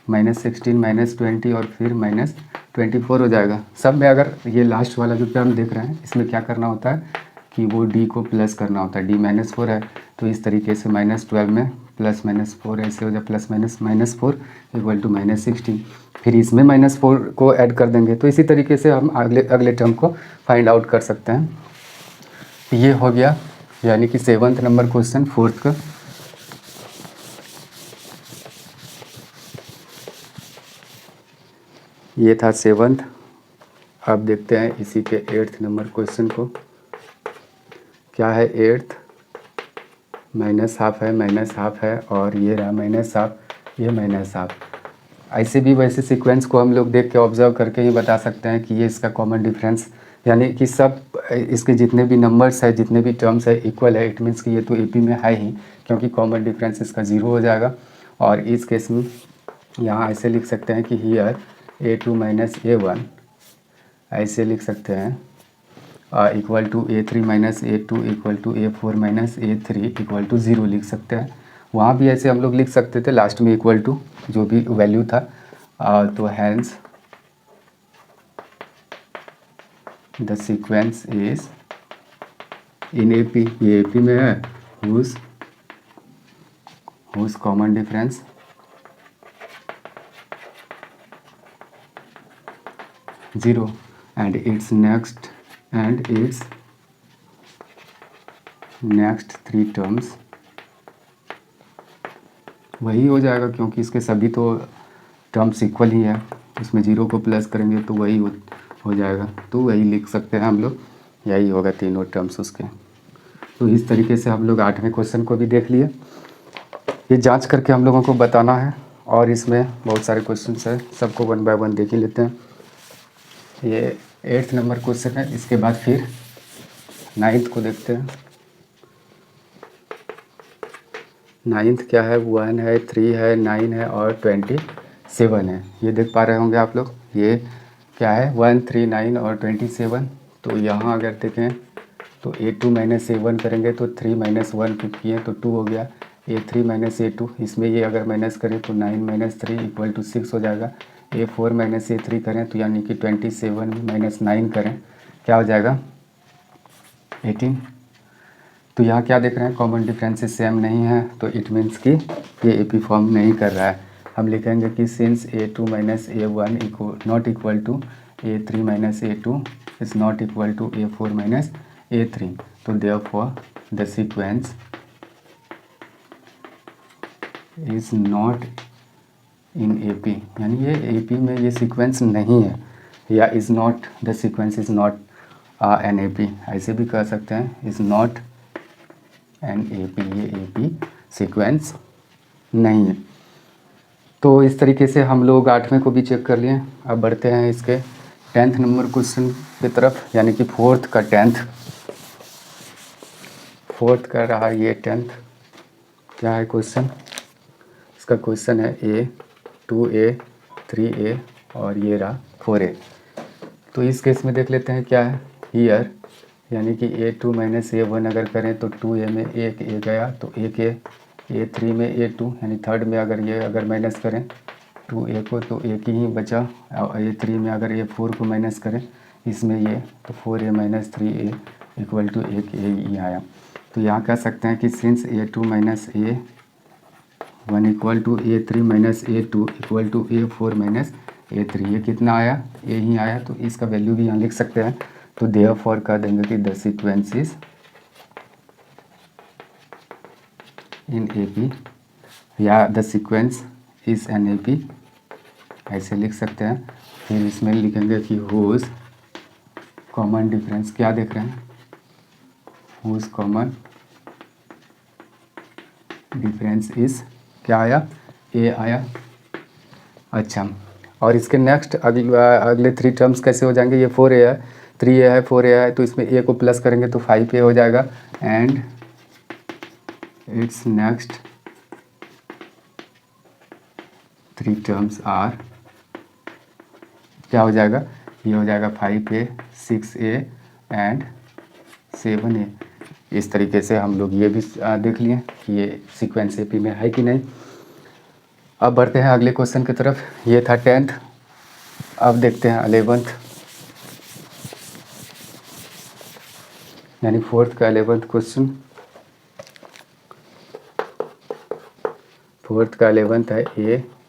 -16 -20 और फिर -24 हो जाएगा। सब में अगर ये लास्ट वाला जो टर्म देख रहे हैं इसमें क्या करना होता है कि वो d को प्लस करना होता है। d -4 है तो इस तरीके से -12 में +-4 ऐसे हो जाए, +-4 इक्वल टू -16। फिर इसमें -4 को ऐड कर देंगे, तो इसी तरीके से हम अगले टर्म को फाइंड आउट कर सकते हैं। ये हो गया यानी कि 7th नंबर क्वेश्चन 4th का। ये था 7th। अब देखते हैं इसी के 8th नंबर क्वेश्चन को। क्या है 8th, -½ है, -½ है और ये रहा -½ ये -½ ऐसे भी वैसे सीक्वेंस को हम लोग देख के ऑब्जर्व करके ही बता सकते हैं कि ये इसका कॉमन डिफरेंस, यानी कि सब इसके जितने भी नंबर्स है, जितने भी टर्म्स है इक्वल है। इट मीन्स कि ये तो AP में है ही, क्योंकि कॉमन डिफरेंस इसका 0 हो जाएगा। और इस केस में यहाँ ऐसे लिख सकते हैं कि हियर A2 माइनस A1 ऐसे लिख सकते हैं equal to A3 minus A2 equal to A4 minus A3 equal to 0 लिख सकते हैं। वहाँ भी ऐसे हम लोग लिख सकते थे, लास्ट में इक्वल टू जो भी वैल्यू था। तो hence the sequence is in AP, ये AP में है, whose common difference zero and its next next 3 terms वही हो जाएगा, क्योंकि इसके सभी तो टर्म्स इक्वल ही है। इसमें 0 को प्लस करेंगे तो वही हो जाएगा, तो वही लिख सकते हैं हम लोग, यही होगा तीनों टर्म्स उसके। तो इस तरीके से हम लोग 8वें क्वेश्चन को भी देख लिए। ये जांच करके हम लोगों को बताना है, और इसमें बहुत सारे क्वेश्चंस है, सबको 1 बाय 1 देख ही लेते हैं। ये 8th नंबर क्वेश्चन है। इसके बाद फिर 9th को देखते हैं। 9th क्या है, 1 है, 3 है, 9 है और 27 है। ये देख पा रहे होंगे आप लोग, ये क्या है 1, 3, 9 और 27। तो यहाँ अगर देखें तो A2 माइनस A1 करेंगे तो 3 माइनस 1 किए तो 2 हो गया। A3 माइनस A2, इसमें ये अगर माइनस करें तो 9 माइनस 3 इक्वल टू 6 हो जाएगा। A4 माइनस A3 करें तो यानी कि 27 माइनस 9 करें क्या हो जाएगा 18। तो यहाँ क्या देख रहे हैं, कॉमन डिफरेंसेस सेम नहीं है, तो इट मीन्स कि ये AP फॉर्म नहीं कर रहा है। हम लिखेंगे कि since A2 minus A1 not equal to A3 minus A2 is not equal to A4 minus A3। तो therefore the sequence is not in AP, यानी ये AP में ये सीक्वेंस नहीं है, या is not, the sequence is not an AP ऐसे भी कह सकते हैं, इज़ नॉट एन AP, ये AP सीक्वेंस नहीं है। तो इस तरीके से हम लोग 8वें को भी चेक कर लिए। अब बढ़ते हैं इसके 10th नंबर क्वेश्चन की तरफ, यानी कि 4th का 10th। 4th का रहा ये 10th। क्या है क्वेश्चन, इसका क्वेश्चन है A 2A 3A और ये रहा 4A। तो इस केस में देख लेते हैं क्या है हियर, यानी कि A2 माइनस A1 अगर करें तो 2A में एक A गया तो एक A3 में A2, यानी थर्ड में अगर माइनस करें 2A को तो एक ही बचा, और A3 में अगर A4 को माइनस करें इसमें ये तो 4A minus 3A equal to एक A ही आया। तो यहाँ कह सकते हैं कि since A2 minus A1 equal to A3 minus A2 equal to A4 minus A3, ये कितना आया, A ही आया, तो इसका वैल्यू भी यहाँ लिख सकते हैं। तो देयरफॉर कह देंगे कि the sequence is in A P, या the sequence is an A P, ऐसे लिख सकते हैं। फिर इसमें लिखेंगे कि हुज कॉमन डिफरेंस, क्या देख रहे हैं, हुज कॉमन डिफरेंस इज़, क्या आया, ए आया। अच्छा, और इसके नेक्स्ट अगले 3 टर्म्स कैसे हो जाएंगे, ये 4a है, 3a है, 4a है, तो इसमें a को प्लस करेंगे तो 5a हो जाएगा। And its next 3 terms are, क्या हो जाएगा, ये हो जाएगा 5a, 6a एंड 7a। इस तरीके से हम लोग ये भी देख लिए कि ये सीक्वेंस AP में है कि नहीं। अब बढ़ते हैं अगले क्वेश्चन की तरफ। ये था 10th, अब देखते हैं 11th, यानी 4th का 11th क्वेश्चन। 4th का 11th है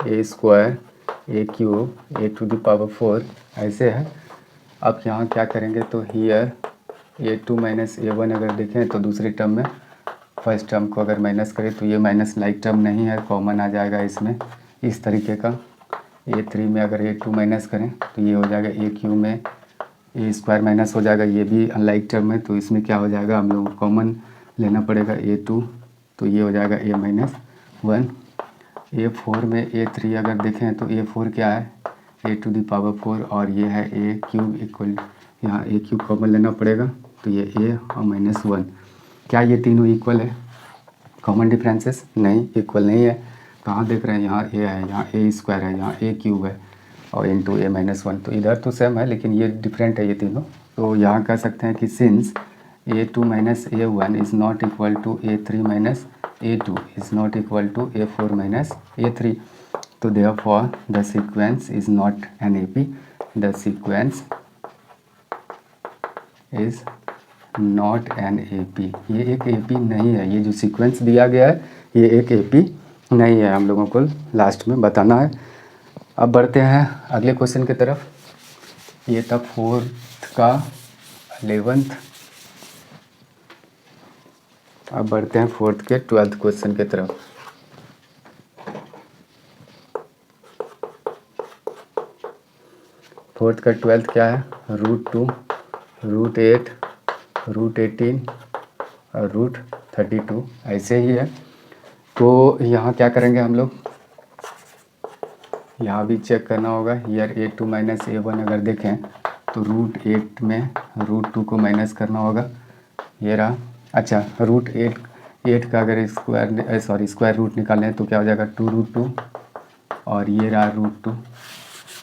a square a cube a to the power 4, ऐसे है। अब यहाँ क्या करेंगे, तो हियर a2 माइनस a1 अगर देखें तो दूसरे टर्म में फर्स्ट टर्म को अगर माइनस करें तो ये माइनस लाइक टर्म नहीं है, कॉमन आ जाएगा इसमें इस तरीके का। a3 में अगर a2 माइनस करें तो ये हो जाएगा ए क्यू में ए स्क्वायर माइनस हो जाएगा, ये भी अनलाइक टर्म है, तो इसमें क्या हो जाएगा, हम लोग को कॉमन लेना पड़ेगा a2, तो ये हो जाएगा a माइनस 1। a4 में a3 अगर देखें तो a4 क्या है, ए टू द पावर 4, और ये है ए क्यूब इक्वल, यहाँ ए क्यूब कॉमन लेना पड़ेगा, तो ये a और माइनस 1। क्या ये तीनों इक्वल है, कॉमन डिफरेंसेस नहीं, इक्वल नहीं है। कहाँ देख रहे हैं, यहाँ a है, यहाँ ए स्क्वायर है, यहाँ ए क्यूब है, और इंटू a माइनस 1, तो इधर तो सेम है लेकिन ये डिफरेंट है ये तीनों। तो यहाँ कह सकते हैं कि since a2 minus a1 is not equal to a3 minus a2 is not equal to a4 minus a3, तो therefore the sequence is not an AP, the sequence is not an AP, ये एक AP नहीं है, ये जो सीक्वेंस दिया गया है ये एक AP नहीं है, हम लोगों को लास्ट में बताना है। अब बढ़ते हैं अगले क्वेश्चन की तरफ। ये था 4th का 11th, अब बढ़ते हैं 4th के 12th क्वेश्चन की तरफ। फोर्थ का 12th क्या है, √2, √8, √18 और √32, ऐसे ही है। तो यहाँ क्या करेंगे हम लोग, यहाँ भी चेक करना होगा। ईयर a2 माइनस a1 अगर देखें तो √8 में √2 को माइनस करना होगा, ये रहा। अच्छा, √8 का अगर स्क्वायर रूट निकालें तो क्या हो जाएगा, 2√2, और ये रहा √2।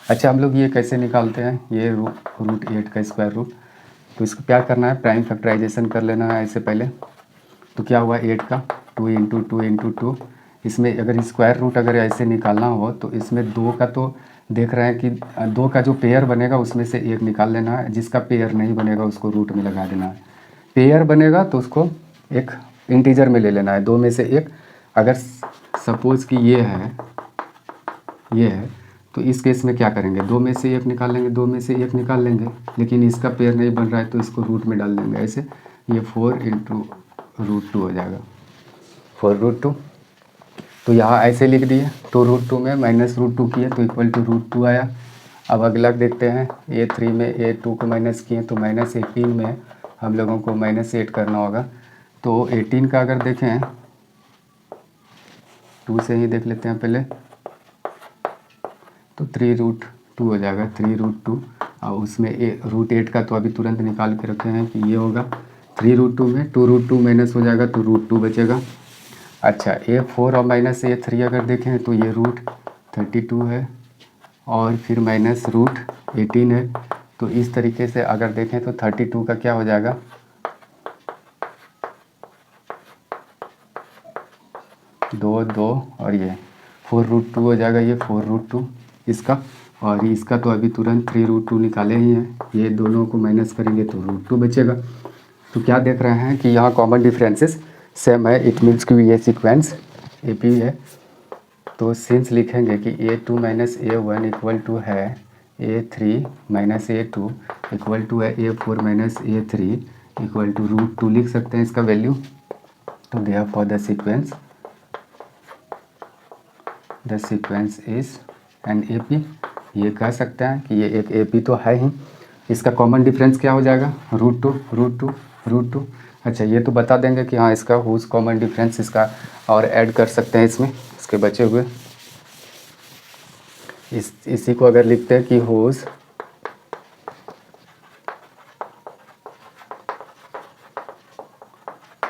अच्छा, हम लोग ये कैसे निकालते हैं, ये √8 का स्क्वायर रूट, तो इसको क्या करना है, प्राइम फैक्टराइजेशन कर लेना है ऐसे पहले। तो क्या हुआ 8 का 2 इंटू 2 इंटू 2, इसमें अगर स्क्वायर रूट अगर ऐसे निकालना हो तो इसमें 2 का तो देख रहे हैं कि 2 का जो पेयर बनेगा उसमें से एक निकाल लेना है, जिसका पेयर नहीं बनेगा उसको रूट में लगा देना है। पेयर बनेगा तो उसको एक इंटीजर में ले लेना है, 2 में से एक। अगर सपोज़ कि ये है तो इस केस में क्या करेंगे, 2 में से एक निकाल लेंगे, 2 में से एक निकाल लेंगे, लेकिन इसका पेयर नहीं बन रहा है तो इसको रूट में डाल देंगे ऐसे। ये 4 इंटू √2 हो जाएगा, 4√2। तो यहाँ ऐसे लिख दिए, तो √2 में माइनस √2 किए तो इक्वल टू √2 आया। अब अगला देखते हैं, a3 में a2 को माइनस किए तो -18 में हम लोगों को -8 करना होगा। तो 18 का अगर देखें, 2 से ही देख लेते हैं पहले, तो 3√2 हो जाएगा, 3√2। और उसमें √8 का तो अभी तुरंत निकाल के रखे हैं कि ये होगा 3√2 में 2√2 माइनस हो जाएगा तो √2 बचेगा। अच्छा, a4 और -a3 अगर देखें तो ये √32 है और फिर माइनस √18 है। तो इस तरीके से अगर देखें तो 32 का क्या हो जाएगा, 2 2 और ये 4√2 हो जाएगा, ये 4√2 इसका, और इसका तो अभी तुरंत 3√2 निकाले ही हैं, ये दोनों को माइनस करेंगे तो √2 बचेगा। तो क्या देख रहे हैं कि यहाँ कॉमन डिफरेंसेस सेम है, इट मीन्स कि ये सीक्वेंस AP है। तो सिंस लिखेंगे कि a2 minus a1 equal to है a3 minus a2 equal to है a4 minus a3 equal to √2 लिख सकते हैं इसका वैल्यू। तो therefore the sequence the sequence is an A P. ये कह सकते हैं कि ये एक ए पी तो है ही। इसका कॉमन डिफरेंस क्या हो जाएगा, root two root two root two. अच्छा, ये तो बता देंगे कि हाँ इसका हुज कॉमन डिफरेंस इसका, और ऐड कर सकते हैं इसमें इसके बचे हुए। इसी को अगर लिखते हैं कि whose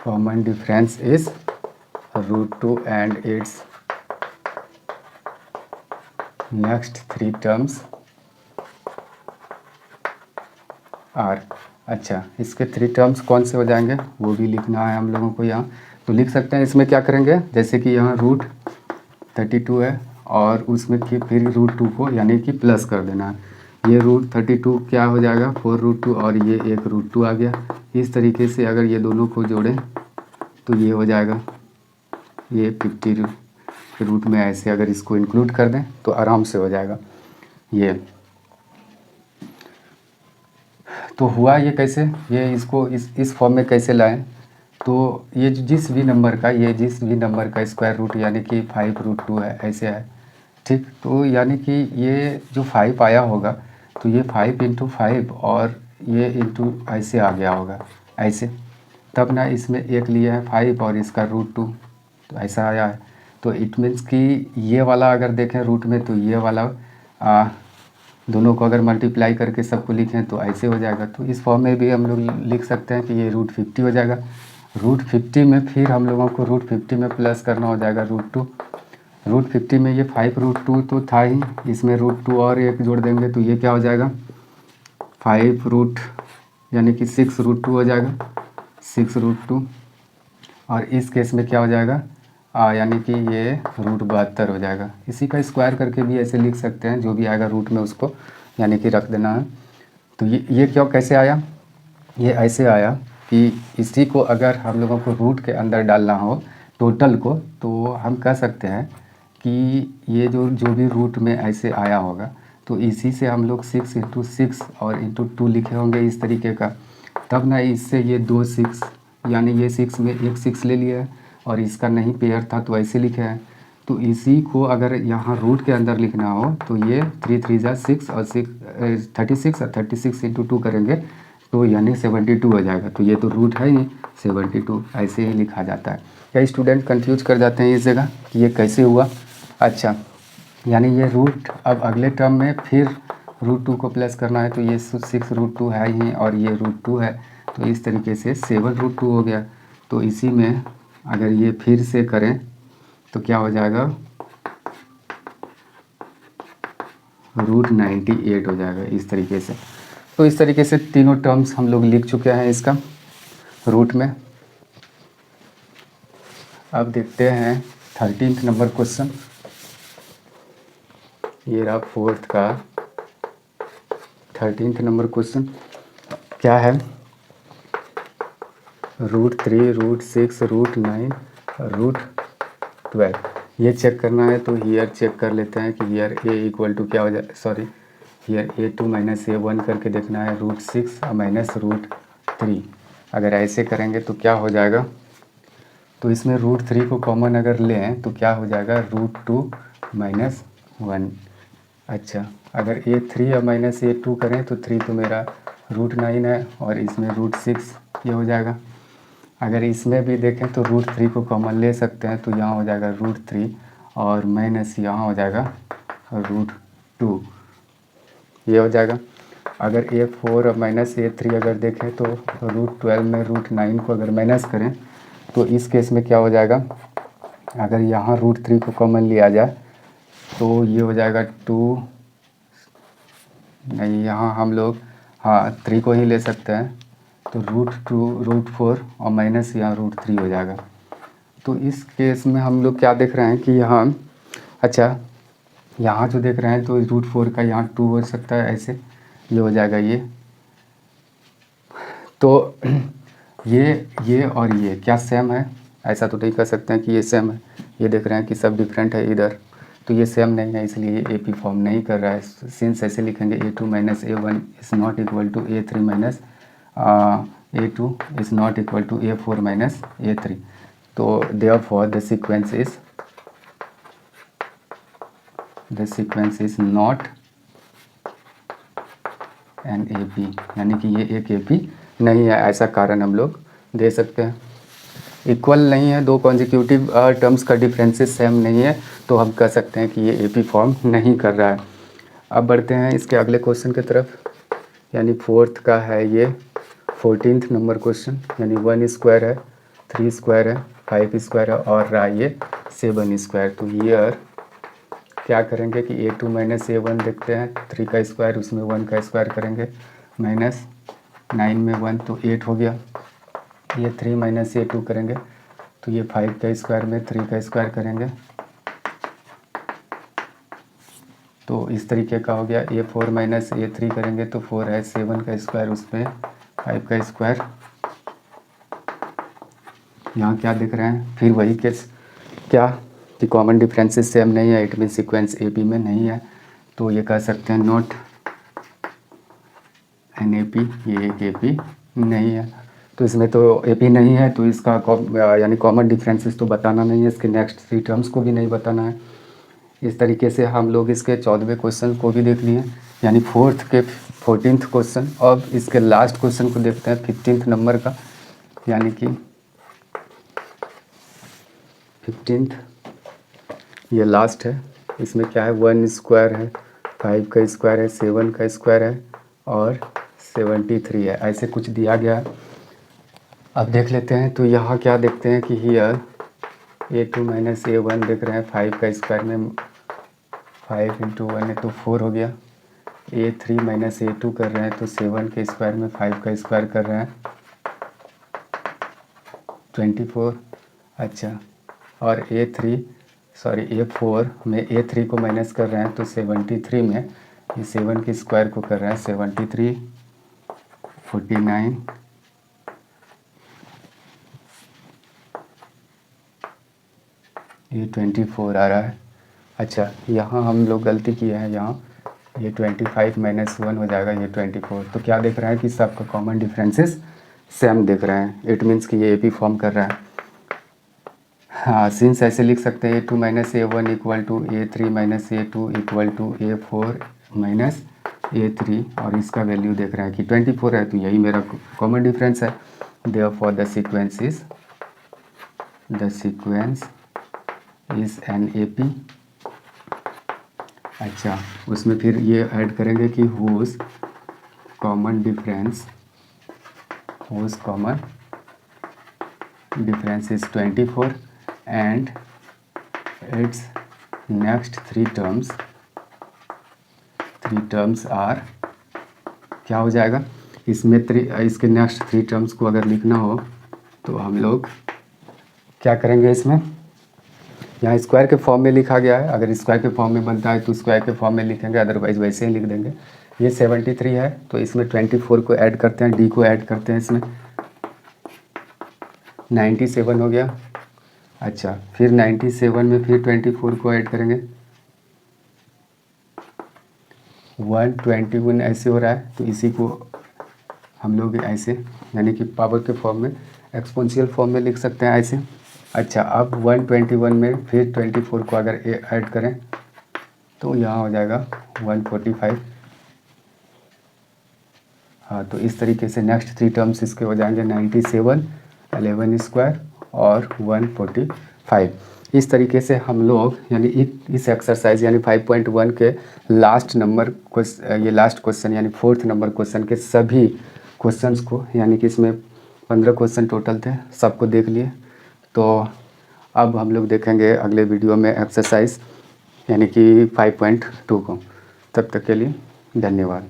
common difference is root two and its next three terms are. अच्छा, इसके थ्री टर्म्स कौन से हो जाएंगे वो भी लिखना है हम लोगों को यहाँ। तो लिख सकते हैं, इसमें क्या करेंगे, जैसे कि यहाँ रूट 32 है और उसमें फिर रूट टू को यानी कि प्लस कर देना है। ये रूट 32 क्या हो जाएगा, 4√2 और ये एक रूट टू आ गया। इस तरीके से अगर ये दोनों को जोड़ें तो ये हो जाएगा ये 50 के रूट में। ऐसे अगर इसको इंक्लूड कर दें तो आराम से हो जाएगा ये। तो हुआ ये कैसे, ये इसको इस फॉर्म में कैसे लाएं। तो ये जिस भी नंबर का स्क्वायर रूट यानी कि 5√2 है, ऐसे है ठीक। तो यानी कि ये जो 5 आया होगा तो ये 5 × 5 और ये इंटू ऐसे आ गया होगा ऐसे, तब ना इसमें एक लिया है 5 और इसका √2 तो ऐसा आया है। तो इट मीन्स कि ये वाला अगर देखें रूट में तो ये वाला दोनों को अगर मल्टीप्लाई करके सबको लिखें तो ऐसे हो जाएगा। तो इस फॉर्म में भी हम लोग लिख सकते हैं कि ये √50 हो जाएगा। √50 में फिर हम लोगों को √50 में प्लस करना हो जाएगा √2। √50 में ये 5√2 तो था ही, इसमें √2 और एक जोड़ देंगे तो ये क्या हो जाएगा 5 यानी कि 6√2 हो जाएगा 6√2। और इस केस में क्या हो जाएगा यानी कि ये √72 हो जाएगा। इसी का स्क्वायर करके भी ऐसे लिख सकते हैं, जो भी आएगा रूट में उसको यानी कि रख देना है। तो ये क्यों कैसे आया, ये ऐसे आया कि इसी को अगर हम लोगों को रूट के अंदर डालना हो टोटल को, तो हम कह सकते हैं कि ये जो भी रूट में ऐसे आया होगा तो इसी से हम लोग 6 × 6 और ×2 लिखे होंगे इस तरीके का। तब ना इससे ये 2 6 यानी ये 6 में एक 6 ले लिया है और इसका नहीं पेयर था तो ऐसे लिखे हैं। तो इसी को अगर यहाँ रूट के अंदर लिखना हो तो ये 3 3 जा 6 और 36 और 36 × 2 करेंगे तो यानी 72 हो जाएगा। तो ये तो रूट है ही 72, ऐसे ही लिखा जाता है। कई स्टूडेंट कंफ्यूज कर जाते हैं इस जगह कि ये कैसे हुआ। अच्छा, यानी ये रूट अब अगले टर्म में फिर √2 को प्लस करना है तो ये 6√2 है ही और ये √2 है, तो इस तरीके से 7√2 हो गया। तो इसी में अगर ये फिर से करें तो क्या हो जाएगा √98 हो जाएगा इस तरीके से। तो इस तरीके से तीनों टर्म्स हम लोग लिख चुके हैं इसका रूट में। अब देखते हैं 13th नंबर क्वेश्चन। ये रहा 4th का 13th नंबर क्वेश्चन। क्या है, √3 √6 √9 √12 ये चेक करना है। तो हियर चेक कर लेते हैं कि हियर a इक्वल टू क्या हो जाए, सॉरी हियर a2 - a1 करके देखना है √6 -√3। अगर ऐसे करेंगे तो क्या हो जाएगा, तो इसमें √3 को कॉमन अगर लें तो क्या हो जाएगा √2 - 1। अच्छा, अगर a3 और -a2 करें तो 3 तो मेरा √9 है और इसमें √6 ये हो जाएगा। अगर इसमें भी देखें तो √3 को कॉमन ले सकते हैं तो यहाँ हो जाएगा √3 और माइनस यहाँ हो जाएगा √2 ये हो जाएगा। अगर a4 और -a3 अगर देखें तो √12 में √9 को अगर माइनस करें तो इस केस में क्या हो जाएगा, अगर यहाँ √3 को कॉमन लिया जाए तो ये हो जाएगा 2 नहीं, यहाँ हम लोग हाँ 3 को ही ले सकते हैं तो √2 √4 और माइनस यहाँ √3 हो जाएगा। तो इस केस में हम लोग क्या देख रहे हैं कि यहाँ अच्छा यहाँ जो देख रहे हैं तो √4 का यहाँ 2 हो सकता है, ऐसे ये हो जाएगा ये। तो ये और ये क्या सेम है, ऐसा तो नहीं कर सकते हैं कि ये सेम है। ये देख रहे हैं कि सब डिफरेंट है इधर, तो ये सेम नहीं है इसलिए ये ए पी फॉर्म नहीं कर रहा है। सिंस ऐसे लिखेंगे a2 - a1 is not equal to a3 - a2 is not equal to a4 - a3। तो therefore the sequence is the sequence is not an A P, यानी कि ये एक ए पी नहीं है, ऐसा कारण हम लोग दे सकते हैं। इक्वल नहीं है, दो कॉन्जिक्यूटिव टर्म्स का डिफरेंसेस सेम नहीं है, तो हम कह सकते हैं कि ये ए पी फॉर्म नहीं कर रहा है। अब बढ़ते हैं इसके अगले क्वेश्चन की तरफ, यानी फोर्थ का है ये 14th नंबर क्वेश्चन, यानी 1 स्क्वायर है, 3 स्क्वायर है, 5 स्क्वायर है और रहा ये 7 स्क्वायर। तो हियर क्या करेंगे कि A2 माइनस A1 देखते हैं, 3 का स्क्वायर उसमें 1 का स्क्वायर करेंगे, माइनस 9 में 1 तो 8 हो गया। ये 3 माइनस A2 करेंगे तो ये 5 का स्क्वायर में 3 का स्क्वायर करेंगे तो इस तरीके का हो गया। A4 माइनस A3 करेंगे तो 4 है, 7 का स्क्वायर उसमें 5 का स्क्वायर। यहाँ क्या दिख रहे हैं, फिर वही केस क्या कि कॉमन डिफरेंसेस सेम नहीं है, it mean sequence A P में नहीं है, तो ये कह सकते हैं नॉट एन ए पी, ये एक ए पी नहीं है। तो इसमें तो ए पी नहीं है तो इसका यानी कॉमन डिफरेंसेस तो बताना नहीं है, इसके नेक्स्ट 3 टर्म्स को भी नहीं बताना है। इस तरीके से हम लोग इसके 14वें क्वेश्चन को भी देख लिए, यानी फोर्थ के 14th क्वेश्चन। अब इसके लास्ट क्वेश्चन को देखते हैं 15th नंबर का, यानी कि 15th ये लास्ट है। इसमें क्या है, 1 स्क्वायर है, 5 का स्क्वायर है, 7 का स्क्वायर है और 73 है, ऐसे कुछ दिया गया है। अब देख लेते हैं, तो यहाँ क्या देखते हैं कि हियर A2 माइनस A1 देख रहे हैं, 5 का स्क्वायर में 5 इंटू 1 है तो 4 हो गया। A3 माइनस A2 कर रहे हैं तो 7 के स्क्वायर में 5 का स्क्वायर कर रहे हैं 24। अच्छा, और A4 में A3 को माइनस कर रहे हैं तो 73 में ये 7 के स्क्वायर को कर रहे हैं 73, 49, ये 24 आ रहा है। अच्छा, यहाँ हम लोग गलती किए हैं, यहाँ ये 25 माइनस 1 हो जाएगा, ये 24। तो क्या देख रहा है कि सबका कॉमन डिफरेंसेस सेम देख रहे हैं, इट मीन्स कि ये ए पी फॉर्म कर रहा है। हाँ, सिंस ऐसे लिख सकते हैं A2 minus A1 equal to A3 minus A2 equal to A4 minus A3, और इसका वैल्यू देख रहे हैं कि 24 है, तो यही मेरा कॉमन डिफरेंस है। Therefore the sequence is an A P. अच्छा, उसमें फिर ये ऐड करेंगे कि whose common difference is 24 and its next 3 terms are, क्या हो जाएगा इसमें इसके नेक्स्ट 3 टर्म्स को अगर लिखना हो तो हम लोग क्या करेंगे, इसमें यहाँ स्क्वायर के फॉर्म में लिखा गया है, अगर स्क्वायर के फॉर्म में बनता है तो स्क्वायर के फॉर्म में लिखेंगे, अदरवाइज वैसे ही लिख देंगे। ये 73 है तो इसमें 24 को ऐड करते हैं, डी को ऐड करते हैं, इसमें 97 हो गया। अच्छा, फिर 97 में फिर 24 को ऐड करेंगे, 121 ऐसे हो रहा है, तो इसी को हम लोग ऐसे यानी कि पावर के फॉर्म में, एक्सपोनेंशियल फॉर्म में लिख सकते हैं ऐसे। अच्छा, अब 121 में फिर 24 को अगर ऐड करें तो यहाँ हो जाएगा 145। हाँ, तो इस तरीके से नेक्स्ट 3 टर्म्स इसके हो जाएंगे 97, 11 स्क्वायर और 145। इस तरीके से हम लोग यानी इस एक्सरसाइज यानी 5.1 के लास्ट नंबर ये लास्ट क्वेश्चन यानी 4th नंबर क्वेश्चन के सभी क्वेश्चंस को, यानी कि इसमें 15 क्वेश्चन टोटल थे, सबको देख लिए। तो अब हम लोग देखेंगे अगले वीडियो में एक्सरसाइज यानी कि 5.2 को। तब तक के लिए धन्यवाद।